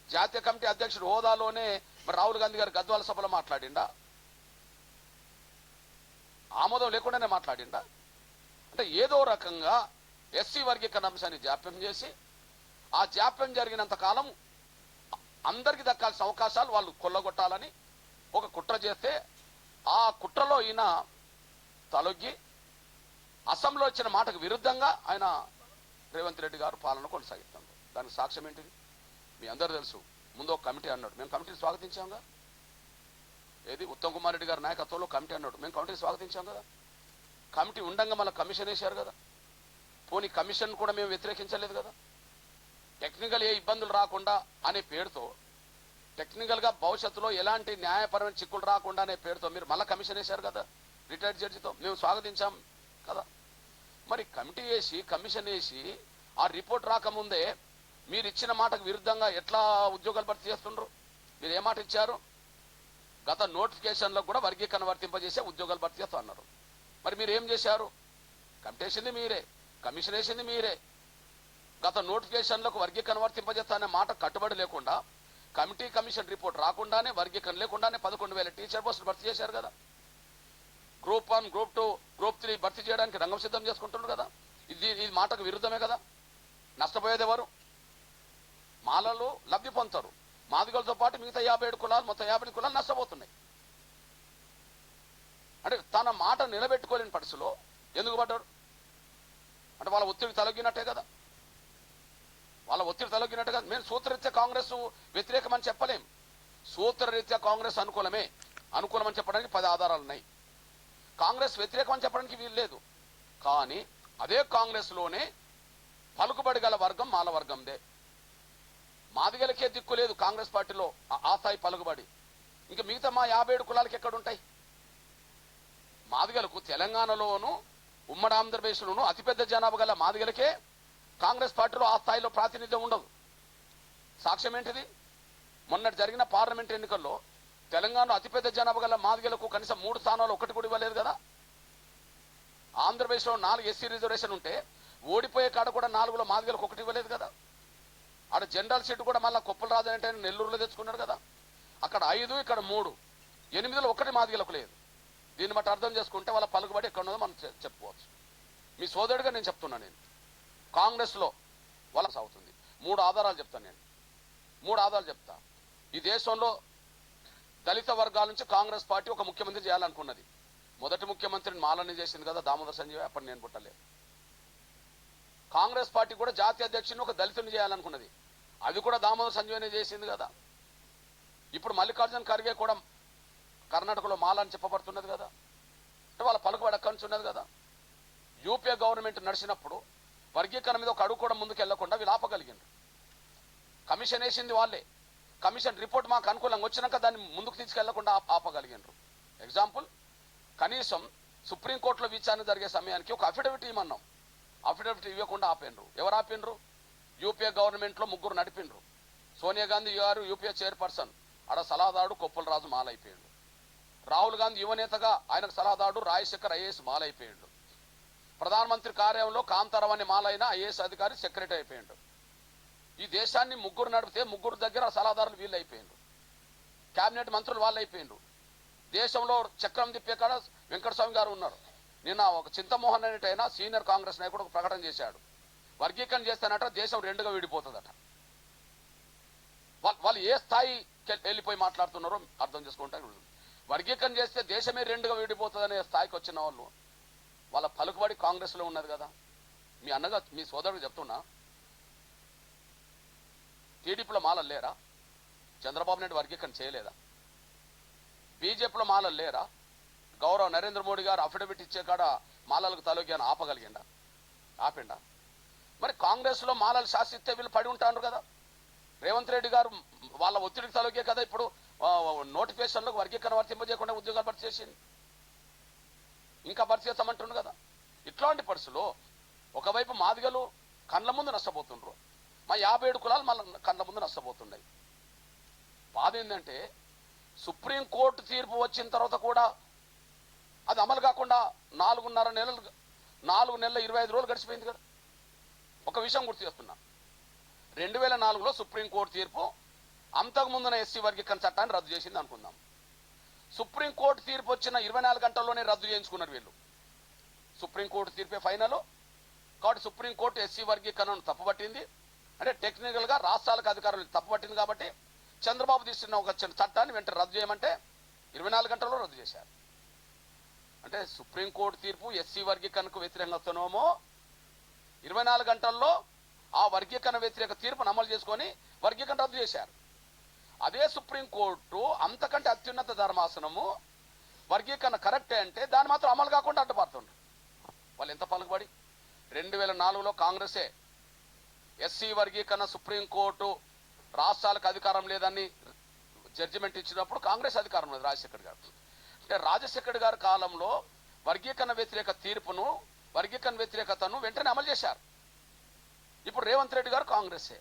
జాతీయ కమిటీ అధ్యక్షుడు హోదాలోనే మరి రాహుల్ గాంధీ గారు గద్వాల సభలో మాట్లాడిండా? ఆమోదం లేకుండానే మాట్లాడిండా? అంటే ఏదో రకంగా ఎస్సీ వర్గీకరణ అంశాన్ని జాప్యం చేసి, ఆ జాప్యం జరిగినంత కాలం అందరికి దక్కాల్సిన అవకాశాలు వాళ్ళు కొల్లగొట్టాలని ఒక కుట్ర చేస్తే, ఆ కుట్రలో ఈయన తలొగ్గి అసెంబ్లీలో వచ్చిన మాటకు విరుద్ధంగా ఆయన రేవంత్ రెడ్డి గారు పాలన కొనసాగిస్తున్నారు. దానికి సాక్ష్యం ఏంటిది? మీ అందరూ తెలుసు. ముందు ఒక కమిటీ అన్నాడు, మేము కమిటీని స్వాగతించాంగా. ఏది ఉత్తమ్ కుమార్ రెడ్డి గారి నాయకత్వంలో కమిటీ అన్నాడు, మేము కమిటీని స్వాగతించాం కదా. కమిటీ ఉండంగా మళ్ళీ కమిషన్ వేశారు కదా. పోనీ కమిషన్ కూడా మేము వ్యతిరేకించలేదు కదా. టెక్నికల్ ఏ ఇబ్బందులు రాకుండా అనే పేరుతో, టెక్నికల్గా భవిష్యత్తులో ఎలాంటి న్యాయపరమైన చిక్కులు రాకుండా అనే పేరుతో మీరు మళ్ళీ కమిషన్ వేశారు కదా రిటైర్డ్ జడ్జితో. మేము స్వాగతించాం కదా. మరి కమిటీ వేసి కమిషన్ వేసి ఆ రిపోర్ట్ రాకముందే మీరు ఇచ్చిన మాటకు విరుద్ధంగా ఎట్లా ఉద్యోగాలు భర్తీ చేస్తుండ్రు? మీరు ఏ మాట ఇచ్చారు? గత నోటిఫికేషన్లకు కూడా వర్గీకరణ వర్తింపజేసే ఉద్యోగాలు భర్తీ చేస్తా అన్నారు. మరి మీరు ఏం చేశారు? కమిటీ వేసింది మీరే, కమిషన్ వేసింది మీరే. గత నోటిఫికేషన్లకు వర్గీకరణ వర్తింపజేస్తా అనే మాట కట్టుబడి లేకుండా, కమిటీ కమిషన్ రిపోర్ట్ రాకుండానే, వర్గీకరణ లేకుండానే 11,000 టీచర్ పోస్టులు భర్తీ చేశారు కదా. గ్రూప్ 1, గ్రూప్ 2, గ్రూప్ 3 భర్తీ చేయడానికి రంగం సిద్ధం చేసుకుంటున్నారు కదా. ఇది మాటకు విరుద్ధమే కదా. నష్టపోయేది ఎవరు? మాలలు లబ్ధి పొందుతారు. మాదిగలతో పాటు మిగతా 57 కులాలు, మొత్తం 50 కులాలు నష్టపోతున్నాయి. అంటే తన మాట నిలబెట్టుకోలేని పరిస్థితిలో ఎందుకు పడ్డారు? అంటే వాళ్ళ ఒత్తిడి తొలగినట్టే కదా. వాళ్ళ ఒత్తిడి తొలగినట్టు కదా. మేము సూత్రరీత్యా కాంగ్రెస్ వ్యతిరేకమని చెప్పలేం. సూత్రరీత్యా కాంగ్రెస్ అనుకూలమని చెప్పడానికి 10 ఆధారాలు ఉన్నాయి. కాంగ్రెస్ వ్యతిరేకం అని చెప్పడానికి వీలు లేదు. కానీ అదే కాంగ్రెస్లోనే పలుకుబడి గల వర్గం మాల వర్గందే. మాదిగలకే దిక్కు లేదు కాంగ్రెస్ పార్టీలో ఆ స్థాయి పలుకుబడి. ఇంకా మిగతా మా 57 కులాలకి ఎక్కడుంటాయి? మాదిగలకు తెలంగాణలోను ఉమ్మడి ఆంధ్రప్రదేశ్లోను అతిపెద్ద జనాభా గల మాదిగలకే కాంగ్రెస్ పార్టీలో ఆ స్థాయిలో ప్రాతినిధ్యం ఉండదు. సాక్ష్యం ఏంటిది? మొన్నటి జరిగిన పార్లమెంట్ ఎన్నికల్లో తెలంగాణలో అతిపెద్ద జనాభా గల మాదిగలకు కనీసం 3 స్థానాలు ఒకటి కూడా ఇవ్వలేదు కదా. ఆంధ్రప్రదేశ్లో 4 ఎస్సీ రిజర్వేషన్ ఉంటే ఓడిపోయే కాడ కూడా 4లో మాదిగలకు ఒకటి ఇవ్వలేదు కదా. ఆడ జనరల్ సీట్ కూడా మళ్ళీ కొప్పులు రాదంటే నెల్లూరులో తెచ్చుకున్నాడు కదా. అక్కడ 5, ఇక్కడ 3, 8లో ఒకటి మాదిగలకు లేదు. దీన్ని బట్టి అర్థం చేసుకుంటే వాళ్ళ పలుకుబడి ఎక్కడ ఉన్నదో మనం చెప్పుకోవచ్చు. మీ సోదరుడిగా నేను చెప్తున్నా. నేను కాంగ్రెస్లో వాళ్ళ అవుతుంది. 3 ఆధారాలు చెప్తాను నేను. 3 ఆధారాలు చెప్తా. ఈ దేశంలో దళిత వర్గాల నుంచి కాంగ్రెస్ పార్టీ ఒక ముఖ్యమంత్రి చేయాలనుకున్నది. మొదటి ముఖ్యమంత్రిని మాలని చేసింది కదా దామోదర్ సంజయ్. అప్పటి నేను పుట్టలేదు. కాంగ్రెస్ పార్టీ కూడా జాతీయ అధ్యక్షుని ఒక దళితుని చేయాలనుకున్నది. అది కూడా దామోదర్ సంజయ్నే చేసింది కదా. ఇప్పుడు మల్లికార్జున ఖర్గే కూడా కర్ణాటకలో మాలని చెప్పబడుతున్నది కదా. అంటే వాళ్ళ పలుకుబడి అక్కడి నుంచి ఉన్నది కదా. యూపీఏ గవర్నమెంట్ నడిచినప్పుడు వర్గీకరణ మీద ఒక అడుగు కూడా ముందుకు వెళ్లకుండా వీళ్ళు ఆపగలిగిండ్రు. కమిషన్ వేసింది వాళ్ళే. కమిషన్ రిపోర్ట్ మాకు అనుకూలంగా వచ్చినాక దాన్ని ముందుకు తీసుకెళ్లకుండా ఆపగలిగిండ్రు. ఎగ్జాంపుల్, కనీసం సుప్రీంకోర్టులో విచారణ జరిగే సమయానికి ఒక అఫిడవిట్ ఇవ్వమన్నాం. అఫిడవిట్ ఇవ్వకుండా ఆపిండ్రు. ఎవరు ఆపిండ్రు? యూపీఏ గవర్నమెంట్లో 3 నడిపిండ్రు. సోనియా గాంధీ గారు యూపీఏ చైర్పర్సన్, ఆడ సలహాదారుడు కొప్పుల రాజు మాలైపోయిండు. రాహుల్ గాంధీ యువనేతగా ఆయనకు సలహాదారుడు రాజశేఖర్ ఐఏఎస్ మాలైపోయిండు. ప్రధానమంత్రి కార్యాలయంలో కాంతారావు అనే మాలైన ఐఏఎస్ అధికారి సెక్రటరీ అయిపోయిండు. ఈ దేశాన్ని 3 నడిపితే 3 దగ్గర సలహాదారులు వీళ్ళు అయిపోయిండ్రు. కేబినెట్ మంత్రులు వాళ్ళు అయిపోయిండ్రు. దేశంలో చక్రం తిప్పే కాడ వెంకటస్వామి గారు ఉన్నారు. నిన్న ఒక చింతమోహన్ అనేటైనా సీనియర్ కాంగ్రెస్ నాయకుడు ఒక ప్రకటన చేశాడు. వర్గీకరణ చేస్తానట దేశం 2గా విడిపోతుందట. వాళ్ళు ఏ స్థాయి వెళ్ళిపోయి మాట్లాడుతున్నారో అర్థం చేసుకుంటే, వర్గీకరణ చేస్తే దేశమే 2గా విడిపోతుందనే స్థాయికి వచ్చిన వాళ్ళు వాళ్ళ పలుకుబడి కాంగ్రెస్లో ఉన్నది కదా. మీ అన్నగా మీ సోదరుడు చెప్తున్నా, టీడీపీలో మాలలు లేరా? చంద్రబాబు నాయుడు వర్గీకరణ చేయలేదా? బీజేపీలో మాలలు లేరా? గౌరవ నరేంద్ర మోడీ గారు అఫిడవిట్ ఇచ్చే కాడ మాలలకు తలొగ్గాను ఆపగలిగిండా? ఆపిండా? మరి కాంగ్రెస్లో మాలలు శాసిస్తే వీళ్ళు పడి ఉంటారు కదా. రేవంత్ రెడ్డి గారు వాళ్ళ ఒత్తిడికి తలొగ్గే కదా ఇప్పుడు నోటిఫికేషన్లకు వర్గీకరణ వర్తింపజేయకుండా ఉద్యోగాలు భర్తీ చేసింది. ఇంకా భర్తీ చేస్తామంటుండ్రు కదా. ఇట్లాంటి పరిస్థితుల్లో ఒకవైపు మాదిగలు కండ్ల ముందు నష్టపోతుండ్రు, మా 57 కులాలు మళ్ళీ కండ్ల ముందు నష్టపోతున్నాయి. బాధ ఏంటంటే సుప్రీంకోర్టు తీర్పు వచ్చిన తర్వాత కూడా అది అమలు కాకుండా 4 నెలలు 25 రోజులు గడిచిపోయింది కదా. ఒక విషయం గుర్తు చేస్తున్నా, 2004లో సుప్రీంకోర్టు తీర్పు అంతకుముందున ఎస్సీ వర్గీకరణ చట్టాన్ని రద్దు చేసింది అనుకుందాం. సుప్రీంకోర్టు తీర్పు వచ్చిన 24 గంటల్లోనే రద్దు చేయించుకున్నారు వీళ్ళు. సుప్రీంకోర్టు తీర్పే ఫైనల్ కాబట్టి సుప్రీంకోర్టు ఎస్సీ వర్గీకరణను తప్పుపట్టింది. అంటే టెక్నికల్గా రాష్ట్రాలకు అధికారులు తప్పుపట్టింది కాబట్టి చంద్రబాబు తీసుకున్న ఒక చట్టాన్ని వెంటనే రద్దు చేయమంటే 24 గంటల్లో రద్దు చేశారు. అంటే సుప్రీంకోర్టు తీర్పు ఎస్సీ వర్గీకరణకు వ్యతిరేకంగా వస్తున్నామో 24 గంటల్లో ఆ వర్గీకరణ వ్యతిరేక తీర్పును అమలు చేసుకొని వర్గీకరణ రద్దు చేశారు. అదే సుప్రీంకోర్టు అంతకంటే అత్యున్నత ధర్మాసనము వర్గీకరణ కరెక్టే అంటే దాన్ని మాత్రం అమలు కాకుండా అడ్డుపడుతుండ్రు. వాళ్ళు ఎంత పలుకుబడి. 2004లో కాంగ్రెసే ఎస్సీ వర్గీకరణ సుప్రీంకోర్టు రాష్ట్రాలకు అధికారం లేదని జడ్జిమెంట్ ఇచ్చినప్పుడు కాంగ్రెస్ అధికారం లేదు రాజశేఖర్ గారు. అంటే రాజశేఖర్ గారి కాలంలో వర్గీకరణ వ్యతిరేక తీర్పును వర్గీకరణ వ్యతిరేకతను వెంటనే అమలు చేశారు. ఇప్పుడు రేవంత్ రెడ్డి గారు కాంగ్రెసే.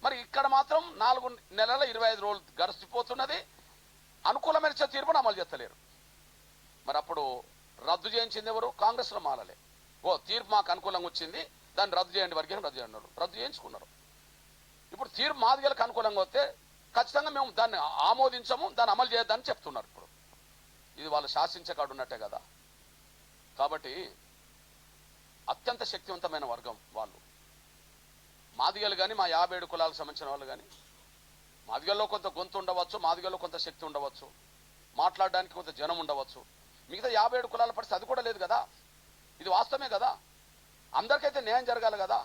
మరి ఇక్కడ మాత్రం 4 నెలల 25 రోజులు గడిచిపోతున్నది, అనుకూలమైన తీర్పును అమలు చేస్తలేరు. మరి అప్పుడు రద్దు చేయించింది ఎవరు? కాంగ్రెస్లో మాలలే. తీర్పు మాకు అనుకూలంగా వచ్చింది, దాన్ని రద్దు చేయండి, వర్గీకరణ రద్దు చేయండి, రద్దు చేయించుకున్నారు. ఇప్పుడు తీర్పు మాదిగలకు అనుకూలంగా వస్తే ఖచ్చితంగా మేము దాన్ని ఆమోదించము, దాన్ని అమలు చేయొద్దని చెప్తున్నారు. ఇప్పుడు ఇది వాళ్ళు శాసించకాడున్నట్టే కదా. కాబట్టి అత్యంత శక్తివంతమైన వర్గం వాళ్ళు. మాదిగలు కానీ మా 57 కులాలకు సంబంధించిన వాళ్ళు కానీ, మాదిగల్లో కొంత గొంతు ఉండవచ్చు, మాదిగల్లో కొంత శక్తి ఉండవచ్చు, మాట్లాడడానికి కొంత జనం ఉండవచ్చు. మిగతా 57 కులాల పరిస్థితి అది కూడా లేదు కదా. ఇది వాస్తవమే కదా. అందరికైతే న్యాయం జరగాలి కదా.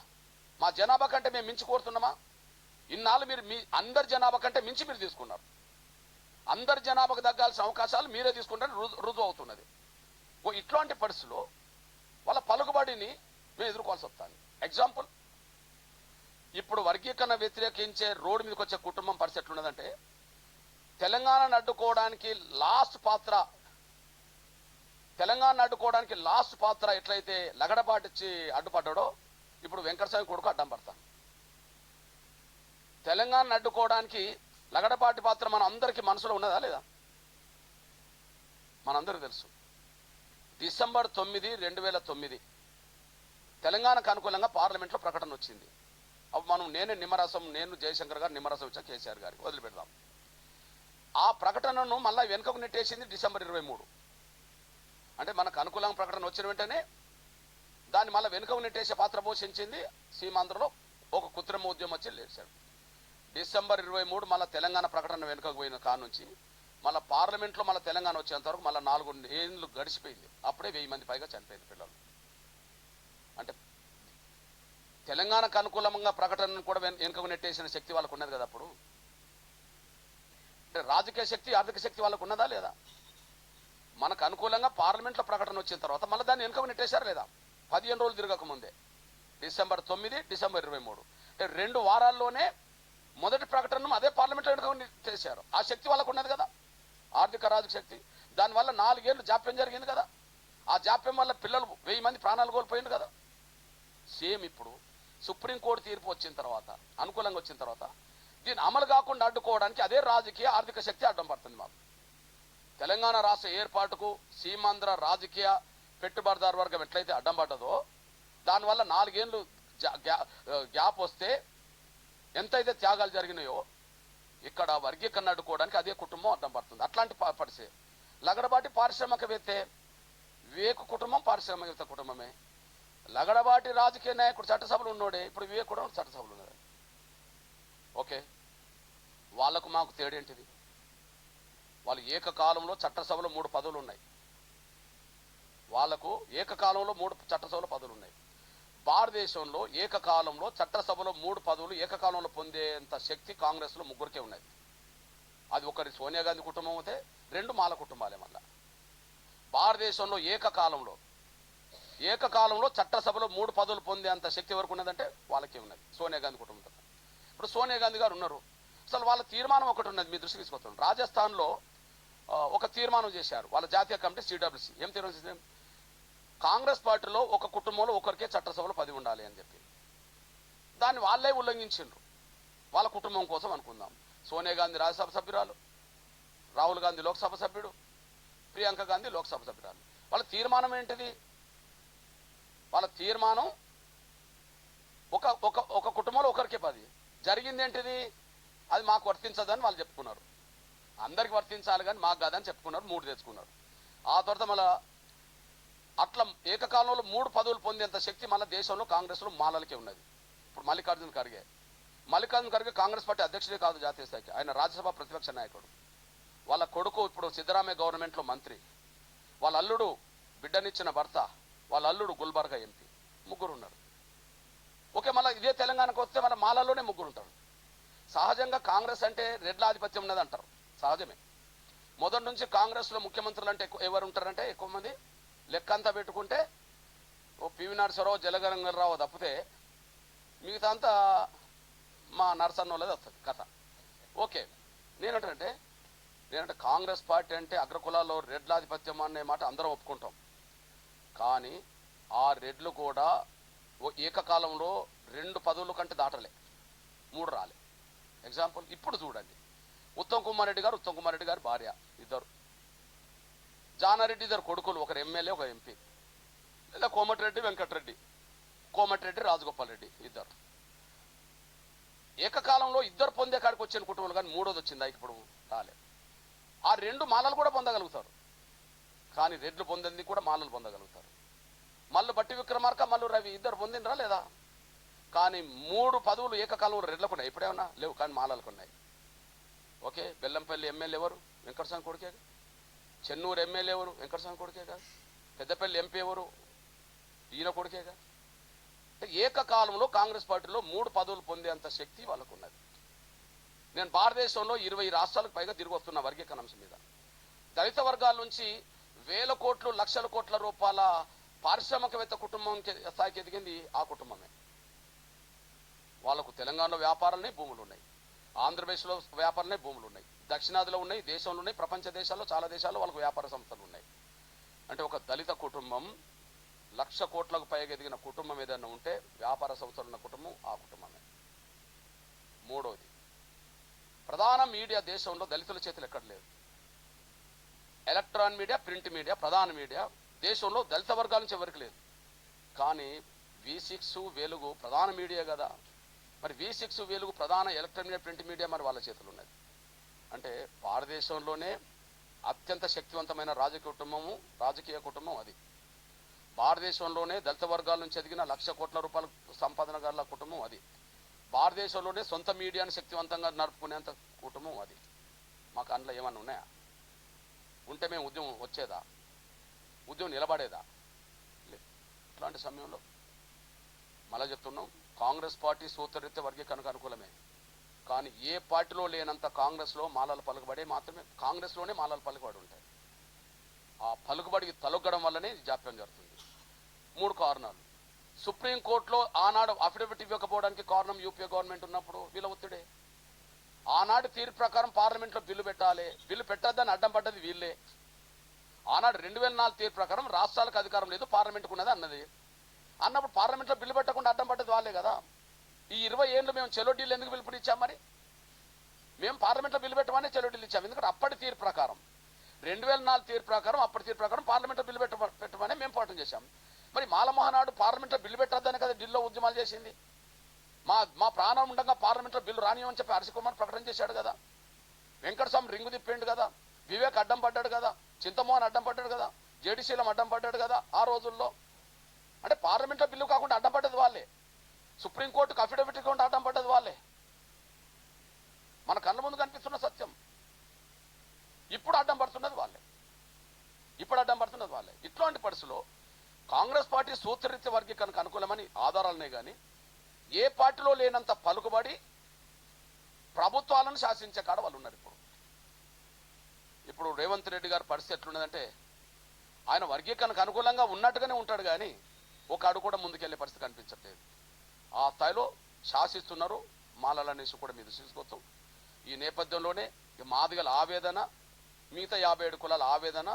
మా జనాభా కంటే మేము మించి కోరుతున్నామా? ఇన్నాళ్ళు మీరు మీ అందరి జనాభా కంటే మించి మీరు తీసుకున్నారు. అందరి జనాభాకు తగ్గాల్సిన అవకాశాలు మీరే తీసుకుంటారని రుజువు అవుతున్నది. ఇట్లాంటి పరిస్థితుల్లో వాళ్ళ పలుకుబడిని మేము ఎదుర్కోవాల్సి వస్తుంది. ఎగ్జాంపుల్, ఇప్పుడు వర్గీకరణ వ్యతిరేకించే రోడ్డు మీదకి వచ్చే కుటుంబం పరిస్థితి ఎట్లున్నదంటే, తెలంగాణను అడ్డుకోవడానికి లాస్ట్ పాత్ర ఎట్లయితే లగడపాటిచ్చి అడ్డుపడ్డాడో ఇప్పుడు వెంకటస్వామి కొడుకు అడ్డం పడతాను. తెలంగాణను అడ్డుకోవడానికి లగడపాటి పాత్ర మన అందరికీ మనసులో ఉన్నదా లేదా? మనందరికీ తెలుసు. డిసెంబర్ 9, 2009 తెలంగాణకు అనుకూలంగా పార్లమెంట్లో ప్రకటన వచ్చింది. అప్పుడు మనం నేను జయశంకర్ గారు నిమ్మరసం ఇచ్చా కేసీఆర్ గారికి వదిలిపెడదాం. ఆ ప్రకటనను మళ్ళీ వెనుకకు నెట్టేసింది డిసెంబర్ 23. అంటే మనకు అనుకూలంగా ప్రకటన వచ్చిన వెంటనే దాన్ని మళ్ళీ వెనుకకు నెట్టేసే పాత్ర పోషించింది సీమాంధ్రలో ఒక కృత్రిమ ఉద్యమం వచ్చి లేచాడు. డిసెంబర్ 23 మళ్ళీ తెలంగాణ ప్రకటన వెనుకకు పోయిన కానుంచి మళ్ళీ పార్లమెంట్లో మళ్ళీ తెలంగాణ వచ్చేంత వరకు మళ్ళీ 4 ఏళ్ళు గడిచిపోయింది. అప్పుడే 1000 మంది పైగా చనిపోయింది పిల్లలు. అంటే తెలంగాణకు అనుకూలంగా ప్రకటనను కూడా వెనుకకు నెట్టేసిన శక్తి వాళ్ళకు ఉన్నది కదా. అప్పుడు అంటే రాజకీయ శక్తి, ఆర్థిక శక్తి వాళ్ళకు ఉన్నదా లేదా? మనకు అనుకూలంగా పార్లమెంట్లో ప్రకటన వచ్చిన తర్వాత మళ్ళీ దాన్ని వెనుకకు నెట్టేశారు లేదా? 15 రోజులు తిరగకముందే డిసెంబర్ 9, డిసెంబర్ 23 అంటే 2 వారాల్లోనే మొదటి ప్రకటనను అదే పార్లమెంట్లో వెనుకకు నెట్టేశారు. ఆ శక్తి వాళ్ళకు ఉన్నది కదా, ఆర్థిక రాజకీయ శక్తి. దానివల్ల 4 ఏళ్ళు జాప్యం జరిగింది కదా. ఆ జాప్యం వల్ల పిల్లలు 1000 మంది ప్రాణాలు కోల్పోయింది కదా. సేమ్ ఇప్పుడు సుప్రీంకోర్టు తీర్పు వచ్చిన తర్వాత, అనుకూలంగా వచ్చిన తర్వాత దీన్ని అమలు కాకుండా అడ్డుకోవడానికి అదే రాజకీయ ఆర్థిక శక్తి అడ్డం పడుతుంది. మాకు తెలంగాణ రాష్ట్ర ఏర్పాటుకు సీమాంధ్ర రాజకీయ పెట్టుబడిదారు వర్గం ఎట్లయితే అడ్డం పడ్డదో, దానివల్ల 4 ఏళ్ళు గ్యాప్ వస్తే ఎంతైతే త్యాగాలు జరిగినాయో ఇక్కడ వర్గీకరణ అడ్డుకోవడానికి అదే కుటుంబం అడ్డం పడుతుంది. అట్లాంటి పరిస్థితి. లగడబాటి పారిశ్రామికవేత్తే, వివేక్ కుటుంబం పారిశ్రామికవేత్త కుటుంబమే. లగడబాటి రాజకీయ నాయకుడు చట్టసభలు ఉన్నోడే, ఇప్పుడు వివేక్ కూడా చట్టసభలు ఉన్నది. ఓకే, వాళ్లకు మాకు తేడేంటిది? వాళ్ళు ఏకకాలంలో చట్టసభలో 3 పదవులు ఉన్నాయి. వాళ్లకు ఏకకాలంలో 3 చట్టసభలో పదవులు ఉన్నాయి. భారతదేశంలో ఏకకాలంలో చట్టసభలో 3 పదవులు ఏకకాలంలో పొందేంత శక్తి కాంగ్రెస్లో 3కే ఉన్నది. అది ఒకరి సోనియా గాంధీ కుటుంబం అయితే, 2 మాల కుటుంబాలే. మళ్ళా భారతదేశంలో ఏకకాలంలో చట్టసభలో 3 పదవులు పొందేంత శక్తి వరకు ఉన్నదంటే వాళ్ళకే ఉన్నది, సోనియా గాంధీ కుటుంబంతో. ఇప్పుడు సోనియా గాంధీ గారు ఉన్నారు. అసలు వాళ్ళ తీర్మానం ఒకటి ఉన్నది, మీ దృష్టికి తీసుకొస్తాను. రాజస్థాన్లో ఒక తీర్మానం చేశారు వాళ్ళ జాతీయ కమిటీ CWC. ఏం తీర్మానం చేసింది? కాంగ్రెస్ పార్టీలో ఒక కుటుంబంలో ఒకరికే చట్టసభలో 10 ఉండాలి అని చెప్పి దాన్ని వాళ్ళే ఉల్లంఘించిండ్రు. వాళ్ళ కుటుంబం కోసం అనుకుందాం. సోనియా గాంధీ రాజ్యసభ సభ్యురాలు, రాహుల్ గాంధీ లోక్సభ సభ్యుడు, ప్రియాంక గాంధీ లోక్సభ సభ్యురాలు. వాళ్ళ తీర్మానం ఏంటిది? వాళ్ళ తీర్మానం ఒక కుటుంబంలో ఒకరికే 10. జరిగింది ఏంటిది? అది మాకు వర్తించదని వాళ్ళు చెప్పుకున్నారు. అందరికి వర్తించాలి కానీ మాకు కాదని చెప్పుకున్నారు. 3 తెచ్చుకున్నారు. ఆ తర్వాత మళ్ళీ అట్లా ఏకకాలంలో 3 పదవులు పొందేంత శక్తి మళ్ళీ దేశంలో కాంగ్రెస్లో మాలలకే ఉన్నది. ఇప్పుడు మల్లికార్జున ఖర్గే కాంగ్రెస్ పార్టీ అధ్యక్షుడే కాదు జాతీయ స్థాయికి, ఆయన రాజ్యసభ ప్రతిపక్ష నాయకుడు. వాళ్ళ కొడుకు ఇప్పుడు సిద్ధరామయ్య గవర్నమెంట్లో మంత్రి. వాళ్ళ అల్లుడు బిడ్డనిచ్చిన భర్త, వాళ్ళ అల్లుడు గుల్బర్గా ఎంపీ, ముగ్గురు ఉన్నారు. ఓకే, మళ్ళీ ఇదే తెలంగాణకు వస్తే మన మాలలోనే ముగ్గురు ఉంటారు. సహజంగా కాంగ్రెస్ అంటే రెడ్ల ఆధిపత్యం ఉన్నది అంటారు, సహజమే. మొదటి నుంచి కాంగ్రెస్లో ముఖ్యమంత్రులు అంటే ఎవరు ఉంటారంటే ఎక్కువ మంది లెక్క అంతా పెట్టుకుంటే ఓ పివి నరసరావు, జలగరంగరావు తప్పితే మిగతా అంతా మా నరసన్నోళ్ళది వస్తుంది కథ. ఓకే, నేనంటే కాంగ్రెస్ పార్టీ అంటే అగ్రకులాల్లో రెడ్లాధిపత్యం అనే మాట అందరం ఒప్పుకుంటాం. కానీ ఆ రెడ్లు కూడా ఏకకాలంలో 2 పదవుల కంటే దాటలే, 3 రాలే. ఎగ్జాంపుల్ ఇప్పుడు చూడండి, ఉత్తమ్ కుమార్ రెడ్డి గారి భార్య ఇద్దరు, జానారెడ్డి ఇద్దరు కొడుకులు, ఒకరు ఎమ్మెల్యే ఒక ఎంపీ, లేదా కోమటిరెడ్డి రాజగోపాల్ రెడ్డి ఇద్దరు. ఏకకాలంలో ఇద్దరు పొందే కాడికి వచ్చిన కుటుంబాలు, కానీ మూడోది వచ్చిందా ఇప్పుడు రాలే. ఆ 2 మాలలు కూడా పొందగలుగుతారు, కానీ రెడ్లు పొందింది కూడా మాలలు పొందగలుగుతారు. మల్లు బట్టి విక్రమార్క, మల్లు రవి ఇద్దరు పొందినరా లేదా? కానీ 3 పదవులు ఏకకాలంలో రెడ్లకు ఉన్నాయి, ఇప్పుడేమన్నా లేవు, కానీ మాలలకు ఉన్నాయి. ఓకే, బెల్లంపల్లి ఎమ్మెల్యే ఎవరు? వెంకటస్వామి కొడుకే. చెన్నూరు ఎమ్మెల్యే ఎవరు? వెంకటస్వామి కొడుకే కాదు. పెద్దపల్లి ఎంపీ ఎవరు? ఈయన కొడుకేగా. ఏకకాలంలో కాంగ్రెస్ పార్టీలో 3 పదవులు పొందేంత శక్తి వాళ్ళకు ఉన్నది. నేను భారతదేశంలో 20 రాష్ట్రాలకు పైగా తిరిగి వస్తున్న వర్గీకరణ అంశం మీద. దళిత వర్గాల నుంచి వేల కోట్లు, లక్షల కోట్ల రూపాయల పారిశ్రామికవేత్త కుటుంబం స్థాయికి ఎదిగింది ఆ కుటుంబమే. వాళ్ళకు తెలంగాణలో వ్యాపారాలనే భూములు ఉన్నాయి, ఆంధ్రప్రదేశ్లో వ్యాపారాలనే భూములు ఉన్నాయి, దక్షిణాదిలో ఉన్నాయి, దేశంలో ఉన్నాయి, ప్రపంచ దేశాల్లో చాలా దేశాల్లో వాళ్ళకు వ్యాపార సంస్థలు ఉన్నాయి. అంటే ఒక దళిత కుటుంబం 1,00,000 కోట్లకు పైగా ఎదిగిన కుటుంబం ఏదైనా ఉంటే వ్యాపార సంస్థలు ఉన్న కుటుంబం ఆ కుటుంబమే. మూడోది, ప్రధాన మీడియా దేశంలో దళితుల చేతులు ఎక్కడ లేదు. ఎలక్ట్రాన్ మీడియా, ప్రింట్ మీడియా, ప్రధాన మీడియా దేశంలో దళిత వర్గాల నుంచి ఎవరికి లేదు. కానీ V6 వెలుగు ప్రధాన మీడియా కదా, మరి V6 వెలుగు ప్రధాన ఎలక్ట్రాన్ మీడియా, ప్రింట్ మీడియా మరి వాళ్ళ చేతులు ఉన్నది. అంటే భారతదేశంలోనే అత్యంత శక్తివంతమైన రాజకీయ కుటుంబం అది. భారతదేశంలోనే దళిత వర్గాల నుంచి ఎదిగిన 1,00,000 కోట్ల రూపాయల సంపాదన గల కుటుంబం అది. భారతదేశంలోనే సొంత మీడియాను శక్తివంతంగా నడుపుకునేంత కుటుంబం అది. మాకు అందులో ఏమన్నా ఉన్నాయా? ఉంటే మేము ఉద్యమం వచ్చేదా? ఉద్యమం నిలబడేదా? లేదు. ఇట్లాంటి సమయంలో మళ్ళా చెప్తున్నాం, కాంగ్రెస్ పార్టీ సూత్రరీత్యా వర్గీకరణకు అనుకూలమే. కానీ ఏ పార్టీలో లేనంత కాంగ్రెస్లో మాలల పలుకుబడి మాత్రమే, కాంగ్రెస్లోనే మాలల పలుకుబడి ఉంటాయి. ఆ పలుకుబడికి తలొగ్గడం వల్లనే జాప్యం జరుగుతుంది. 3 కారణాలు. సుప్రీంకోర్టులో ఆనాడు అఫిడవిట్ ఇవ్వకపోవడానికి కారణం యూపీఏ గవర్నమెంట్ ఉన్నప్పుడు వీళ్ళ ఒత్తిడే. ఆనాడు తీర్పు ప్రకారం పార్లమెంట్లో బిల్లు పెట్టాలి, బిల్లు పెట్టద్దని అడ్డం పడ్డది వీళ్ళే. ఆనాడు 2004 తీర్పు ప్రకారం రాష్ట్రాలకు అధికారం లేదు, పార్లమెంట్కు ఉన్నది అన్నప్పుడు పార్లమెంట్లో బిల్లు పెట్టకుండా అడ్డం పడ్డది వాళ్ళే కదా. ఈ 20 ఏళ్ళు మేము చెలో డీల్ ఎందుకు పిలుపునిచ్చాం? మరి మేము పార్లమెంట్లో బిల్లు పెట్టమని చెలో డీల్ ఇచ్చాం. ఎందుకంటే అప్పటి తీర్పు ప్రకారం 2004 తీర్పు ప్రకారం, అప్పటి తీర్పు ప్రకారం పార్లమెంట్లో బిల్లు పెట్టమని మేము పోరాటం చేశాం. మరి మాలమహానాడు పార్లమెంట్లో బిల్లు పెట్టద్దని కదా ఢిల్లీలో ఉద్యమాలు చేసింది. మా ప్రాణం ఉండగా పార్లమెంట్లో బిల్లు రానియమని చెప్పి హర్ష కుమార్ ప్రకటన చేశాడు కదా. వెంకటస్వామి రింగు తిప్పిండు కదా, వివేక్ అడ్డం పడ్డాడు కదా, చింతమోహన్ అడ్డం పడ్డాడు కదా, జేడీసీలం అడ్డం పడ్డాడు కదా ఆ రోజుల్లో. అంటే పార్లమెంట్లో బిల్లు కాకుండా అడ్డం పడ్డది వాళ్ళే, సుప్రీంకోర్టుకు అఫిడవిట్ కాకుండా అడ్డం పడ్డది వాళ్ళే. మన కళ్ళ ముందు కనిపిస్తున్న సత్యం. ఇప్పుడు అడ్డం పడుతున్నది వాళ్ళే. ఇట్లాంటి పరిస్థితుల్లో కాంగ్రెస్ పార్టీ సూత్రరీత్య వర్గీకరణకు అనుకూలమని ఆధారాలనే కానీ ఏ పార్టీలో లేనంత పలుకుబడి ప్రభుత్వాలను శాసించే కాడ వాళ్ళు ఉన్నారు. ఇప్పుడు రేవంత్ రెడ్డి గారి పరిస్థితి ఎట్లున్నదంటే, ఆయన వర్గీకరణకు అనుకూలంగా ఉన్నట్టుగానే ఉంటాడు, కానీ ఒక అడుగు కూడా ముందుకెళ్లే పరిస్థితి కనిపించట్లేదు. ఆ స్థాయిలో శాసిస్తున్నారు. మాలలనేసి కూడా మీద తీసుకొస్తాం. ఈ నేపథ్యంలోనే మాదిగల ఆవేదన, మిగతా 57 కులాల ఆవేదన,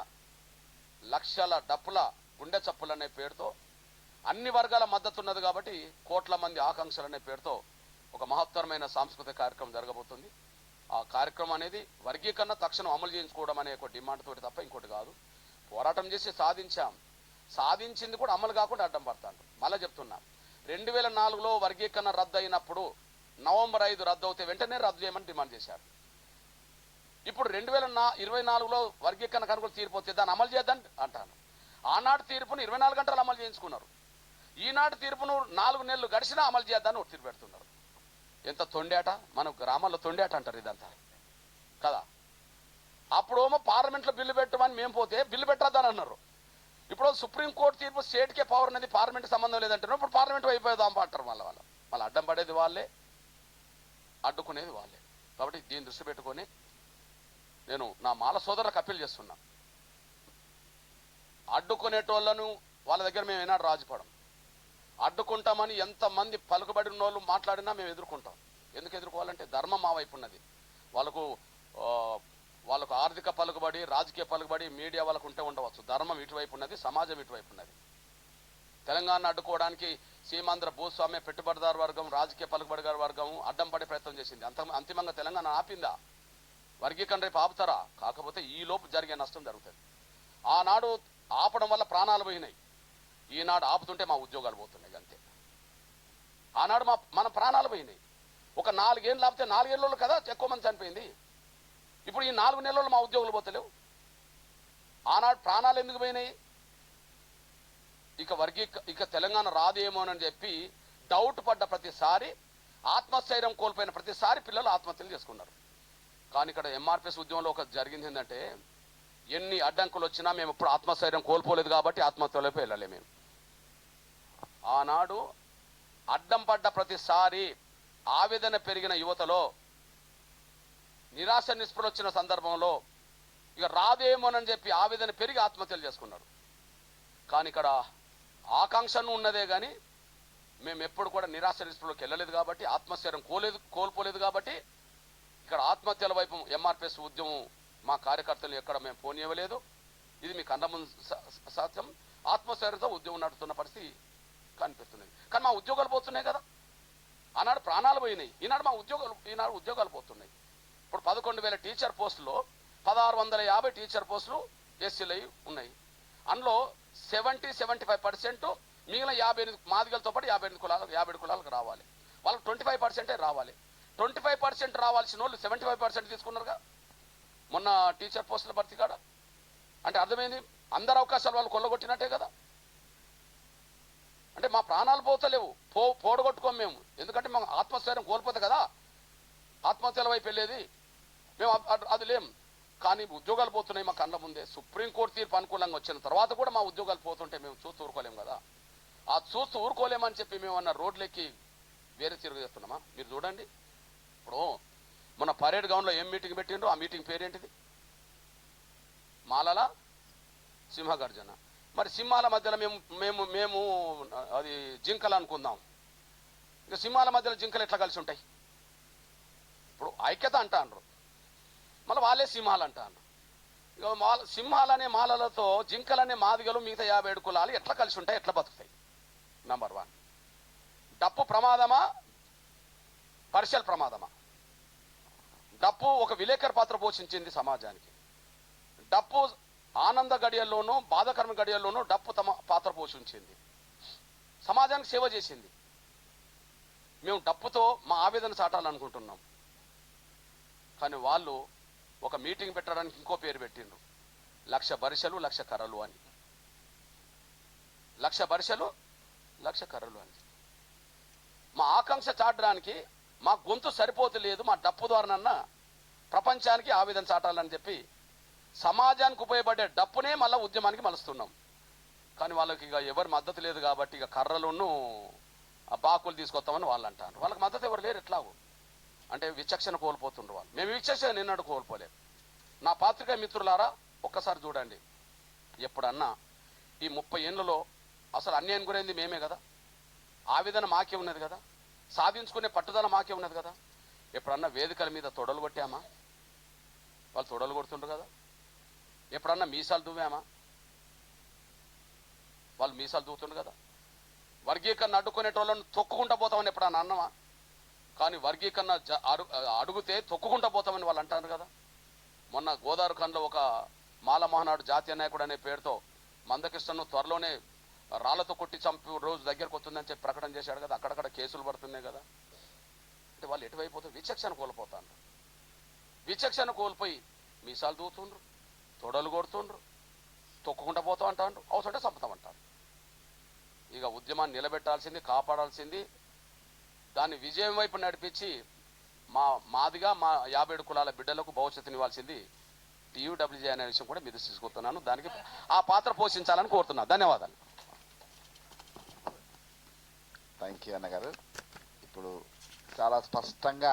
లక్షల డప్పుల గుండె చప్పులనే పేరుతో అన్ని వర్గాల మద్దతు ఉన్నది కాబట్టి కోట్ల మంది ఆకాంక్షలనే పేరుతో ఒక మహత్తరమైన సాంస్కృతిక కార్యక్రమం జరగబోతుంది. ఆ కార్యక్రమం అనేది వర్గీకరణ తక్షణం అమలు చేయించుకోవడం అనే ఒక డిమాండ్ తోటి తప్ప ఇంకోటి కాదు. పోరాటం చేసి సాధించింది కూడా అమలు కాకుండా అడ్డం పడతాను. మళ్ళీ చెప్తున్నా, 2004లో వర్గీకరణ రద్దు అయినప్పుడు నవంబర్ 5 రద్దు అవుతే వెంటనే రద్దు చేయమని డిమాండ్ చేశారు. ఇప్పుడు 2024లో వర్గీకరణకు అనుకూల తీర్పు వస్తే దాన్ని అమలు చేద్దని అంటాను. ఆనాడు తీర్పును 24 గంటలు అమలు చేయించుకున్నారు. ఈనాటి తీర్పును 4 నెలలు గడిచినా అమలు చేద్దాన్ని తీర్పు పెడుతున్నారు. ఎంత తొండేట! మన గ్రామాల్లో తొండేట అంటారు ఇదంతా కదా. అప్పుడేమో పార్లమెంట్లో బిల్లు పెట్టమని మేము పోతే బిల్లు పెట్టద్దని అన్నారు. ఇప్పుడు సుప్రీంకోర్టు తీర్పు స్టేట్కే పవర్ అనేది పార్లమెంట్ సంబంధం లేదంటున్నారు. ఇప్పుడు పార్లమెంట్ అయిపోయేదాం అంటారు. మళ్ళీ అడ్డం పడేది వాళ్ళే, అడ్డుకునేది వాళ్ళే. కాబట్టి దీన్ని దృష్టి పెట్టుకొని నేను నా మాల సోదరులకు అప్పీల్ చేస్తున్నా. అడ్డుకునేటోళ్లను వాళ్ళ దగ్గర మేము ఏనాడు రాజుపడం. అడ్డుకుంటామని ఎంతమంది పలుకుబడి ఉన్న వాళ్ళు మాట్లాడినా మేము ఎదుర్కొంటాం. ఎందుకు ఎదుర్కోవాలంటే ధర్మం మా వైపు ఉన్నది. వాళ్ళకు ఆర్థిక పలుకుబడి, రాజకీయ పలుకుబడి, మీడియా వాళ్ళకు ఉంటే ఉండవచ్చు. ధర్మం ఇటువైపు ఉన్నది, సమాజం ఇటువైపు ఉన్నది. తెలంగాణ అడ్డుకోవడానికి సీమాంధ్ర భూస్వామ్య పెట్టుబడిదారు వర్గం, రాజకీయ పలుకుబడిదారు వర్గం అడ్డం పడే ప్రయత్నం చేసింది. అంతిమంగా తెలంగాణ ఆపిందా? వర్గీకరణ రేపు ఆపుతారా? కాకపోతే ఈ లోపు జరిగే నష్టం జరుగుతుంది. ఆనాడు ఆపడం వల్ల ప్రాణాలు పోయినాయి, ఈనాడు ఆపుతుంటే మా ఉద్యోగాలు పోతున్నాయి. అంతే. ఆనాడు మన ప్రాణాలు పోయినాయి. ఒక 4 ఏళ్ళు ఆపితే 4 ఏళ్ళలో కదా ఎక్కువ మంది చనిపోయింది. ఇప్పుడు ఈ 4 నెలల్లో మా ఉద్యోగులు పోతలేవు. ఆనాడు ప్రాణాలు ఎందుకు పోయినాయి? ఇక తెలంగాణ రాదేమోనని చెప్పి డౌట్ పడ్డ ప్రతిసారి, ఆత్మస్థైర్యం కోల్పోయిన ప్రతిసారి పిల్లలు ఆత్మహత్యలు చేసుకున్నారు. కానీ ఇక్కడ ఎంఆర్పిఎస్ ఉద్యమంలో ఒక జరిగింది ఏంటంటే, ఎన్ని అడ్డంకులు వచ్చినా మేము ఇప్పుడు ఆత్మస్థైర్యం కోల్పోలేదు కాబట్టి ఆత్మహత్యలోకి వెళ్ళలే. మేము ఆనాడు అడ్డం పడ్డ ప్రతిసారి ఆవేదన పెరిగిన యువతలో నిరాశ నిస్పృహ వచ్చిన సందర్భంలో ఇక రాదేమోనని చెప్పి ఆవేదన పెరిగి ఆత్మహత్యలు చేసుకున్నారు. కానీ ఇక్కడ ఆకాంక్షను ఉన్నదే కానీ మేము ఎప్పుడు కూడా నిరాశ నిస్పృహలోకి వెళ్ళలేదు కాబట్టి, ఆత్మస్థైర్యం కోల్పోలేదు కాబట్టి ఇక్కడ ఆత్మహత్యల వైపు ఎంఆర్పిఎస్ ఉద్యమం మా కార్యకర్తలు ఎక్కడ మేము పోనీయవలేదు. ఇది మీకు అన్నముందు సత్యం. ఆత్మస్థైర్యంతో ఉద్యమం నడుస్తున్న పరిస్థితి కనిపిస్తున్నది. కానీ మా ఉద్యోగాలు పోతున్నాయి కదా. ఆనాడు ప్రాణాలు పోయినాయి, ఈనాడు ఉద్యోగాలు పోతున్నాయి. ఇప్పుడు 11,000 టీచర్ పోస్టులో 1650 టీచర్ పోస్టులు ఎస్సీలై ఉన్నాయి. అందులో 70-75% మిగిలిన 58 మాదిగలతో పాటు 57 కులాలకు రావాలి. వాళ్ళకి 25% రావాలి. 25% రావాల్సిన వాళ్ళు 75% తీసుకున్నారుగా మొన్న టీచర్ పోస్టుల భర్తీ కాడ. అంటే అర్థమైంది, అందరు అవకాశాలు వాళ్ళు కొల్లగొట్టినట్టే కదా. అంటే మా ప్రాణాలు పోతలేవు, పోడగొట్టుకోం మేము. ఎందుకంటే మేము ఆత్మస్థైర్యం కోల్పోతే కదా ఆత్మహత్యల వైపు వెళ్ళేది. మేము అది లేం. కానీ ఉద్యోగాలు పోతున్నాయి మా కళ్ళ ముందే. సుప్రీంకోర్టు తీర్పు అనుకూలంగా వచ్చిన తర్వాత కూడా మా ఉద్యోగాలు పోతుంటే మేము చూస్తూ ఊరుకోలేం కదా. ఆ చూస్తూ ఊరుకోలేమని చెప్పి మేము అన్న రోడ్లెక్కి వేరే తిరుగు చేస్తున్నామా? మీరు చూడండి. ఇప్పుడు మన పరేడ్ గ్రౌండ్లో ఏం మీటింగ్ పెట్టిండ్రో, ఆ మీటింగ్ పేరేంటిది? మాలల సింహగర్జన. మరి సింహాల మధ్యలో మేము అది జింకలు అనుకుందాం. ఇక సింహాల మధ్యలో జింకలు ఎట్లా కలిసి ఉంటాయి? ఇప్పుడు ఐక్యత అంటారు, మళ్ళీ వాళ్ళే సింహాలు అంటారు. ఇక సింహాలనే మాలలతో జింకలనే మాదిగలు మిగతా 57 కులాలు ఎట్లా కలిసి ఉంటాయి, ఎట్లా బతుకుతాయి? నంబర్ 1. డప్పు ప్రమాదమా, పర్షియల్ ప్రమాదమా? డప్పు ఒక విలేకరు పాత్ర పోషించింది సమాజానికి. డప్పు ఆనంద గడియల్లోనూ బాధాకరమ గడియల్లోనూ డప్పు తమ పాత్ర పోషించింది, సమాజానికి సేవ చేసింది. మేము డప్పుతో మా ఆవేదన చాటాలనుకుంటున్నాం. కానీ వాళ్ళు ఒక మీటింగ్ పెట్టడానికి ఇంకో పేరు పెట్టిండ్రు, 1,00,000 బరిసెలు 1,00,000 కర్రలు అని. 1,00,000 బరిసెలు 1,00,000 కర్రలు అని. మా ఆకాంక్ష చాటడానికి మా గొంతు సరిపోతలేదు, మా డప్పు ద్వారానన్నా ప్రపంచానికి ఆవేదన చాటాలని చెప్పి సమాజానికి ఉపయోగపడే డప్పునే మళ్ళీ ఉద్యమానికి మలుస్తున్నాం. కానీ వాళ్ళకి ఇక ఎవరి మద్దతు లేదు కాబట్టి ఇక కర్రలను బాకులు తీసుకొస్తామని వాళ్ళు అంటారు. వాళ్ళకి మద్దతు ఎవరు లేరు. ఎట్లాగో అంటే విచక్షణ కోల్పోతుండ్రు వాళ్ళు. మేము విచక్షణ నిన్నడు కోల్పోలేము. నా పాత్రికా మిత్రులారా ఒక్కసారి చూడండి, ఎప్పుడన్నా ఈ 30 ఏళ్ళలో అసలు అన్యాయం గురైంది మేమే కదా. ఆవేదన మాకే ఉన్నది కదా, సాధించుకునే పట్టుదల మాకే ఉన్నది కదా. ఎప్పుడన్నా వేదికల మీద తొడలు కొట్టామా? వాళ్ళు తొడలు కొడుతుండ్రు కదా. ఎప్పుడన్నా మీసాలు దువ్వామా? వాళ్ళు మీసాలు దూతుండ్రు కదా. వర్గీకరణ అడ్డుకునేటోళ్ళను తొక్కుకుంటా పోతామని ఎప్పుడన్నా అన్నమా? కానీ వర్గీకరణ అడుగుతే తొక్కుకుంటా పోతామని వాళ్ళు అంటారు కదా. మొన్న గోదావరిఖండ్లో ఒక మాల మహానాడు జాతీయ నాయకుడు అనే పేరుతో మందకృష్ణను త్వరలోనే రాళ్లతో కొట్టి చంపి రోజు దగ్గరకు వస్తుందని చెప్పి ప్రకటన చేశాడు కదా. అక్కడక్కడ కేసులు పడుతున్నాయి కదా. అంటే వాళ్ళు ఎటువైపోతారు? విచక్షణ కోల్పోతారు. విచక్షణ కోల్పోయి మీసాలు దూతుండ్రు, తొడలు కొడుతుండ్రు, తొక్కుకుంటా పోతాం అంటారు, అవసరం చంపుతామంటారు. ఇక ఉద్యమాన్ని నిలబెట్టాల్సింది, కాపాడాల్సింది, దాన్ని విజయం వైపు నడిపించి మాదిగా మా 57 కులాల బిడ్డలకు భవిష్యత్తునివ్వాల్సింది టీయూడబ్ల్యూజే అనే విషయం కూడా మీరు తీసుకుంటున్నాను. దానికి ఆ పాత్ర పోషించాలని కోరుతున్నాను. ధన్యవాదాలు. థ్యాంక్ యూ అన్నగారు. ఇప్పుడు చాలా స్పష్టంగా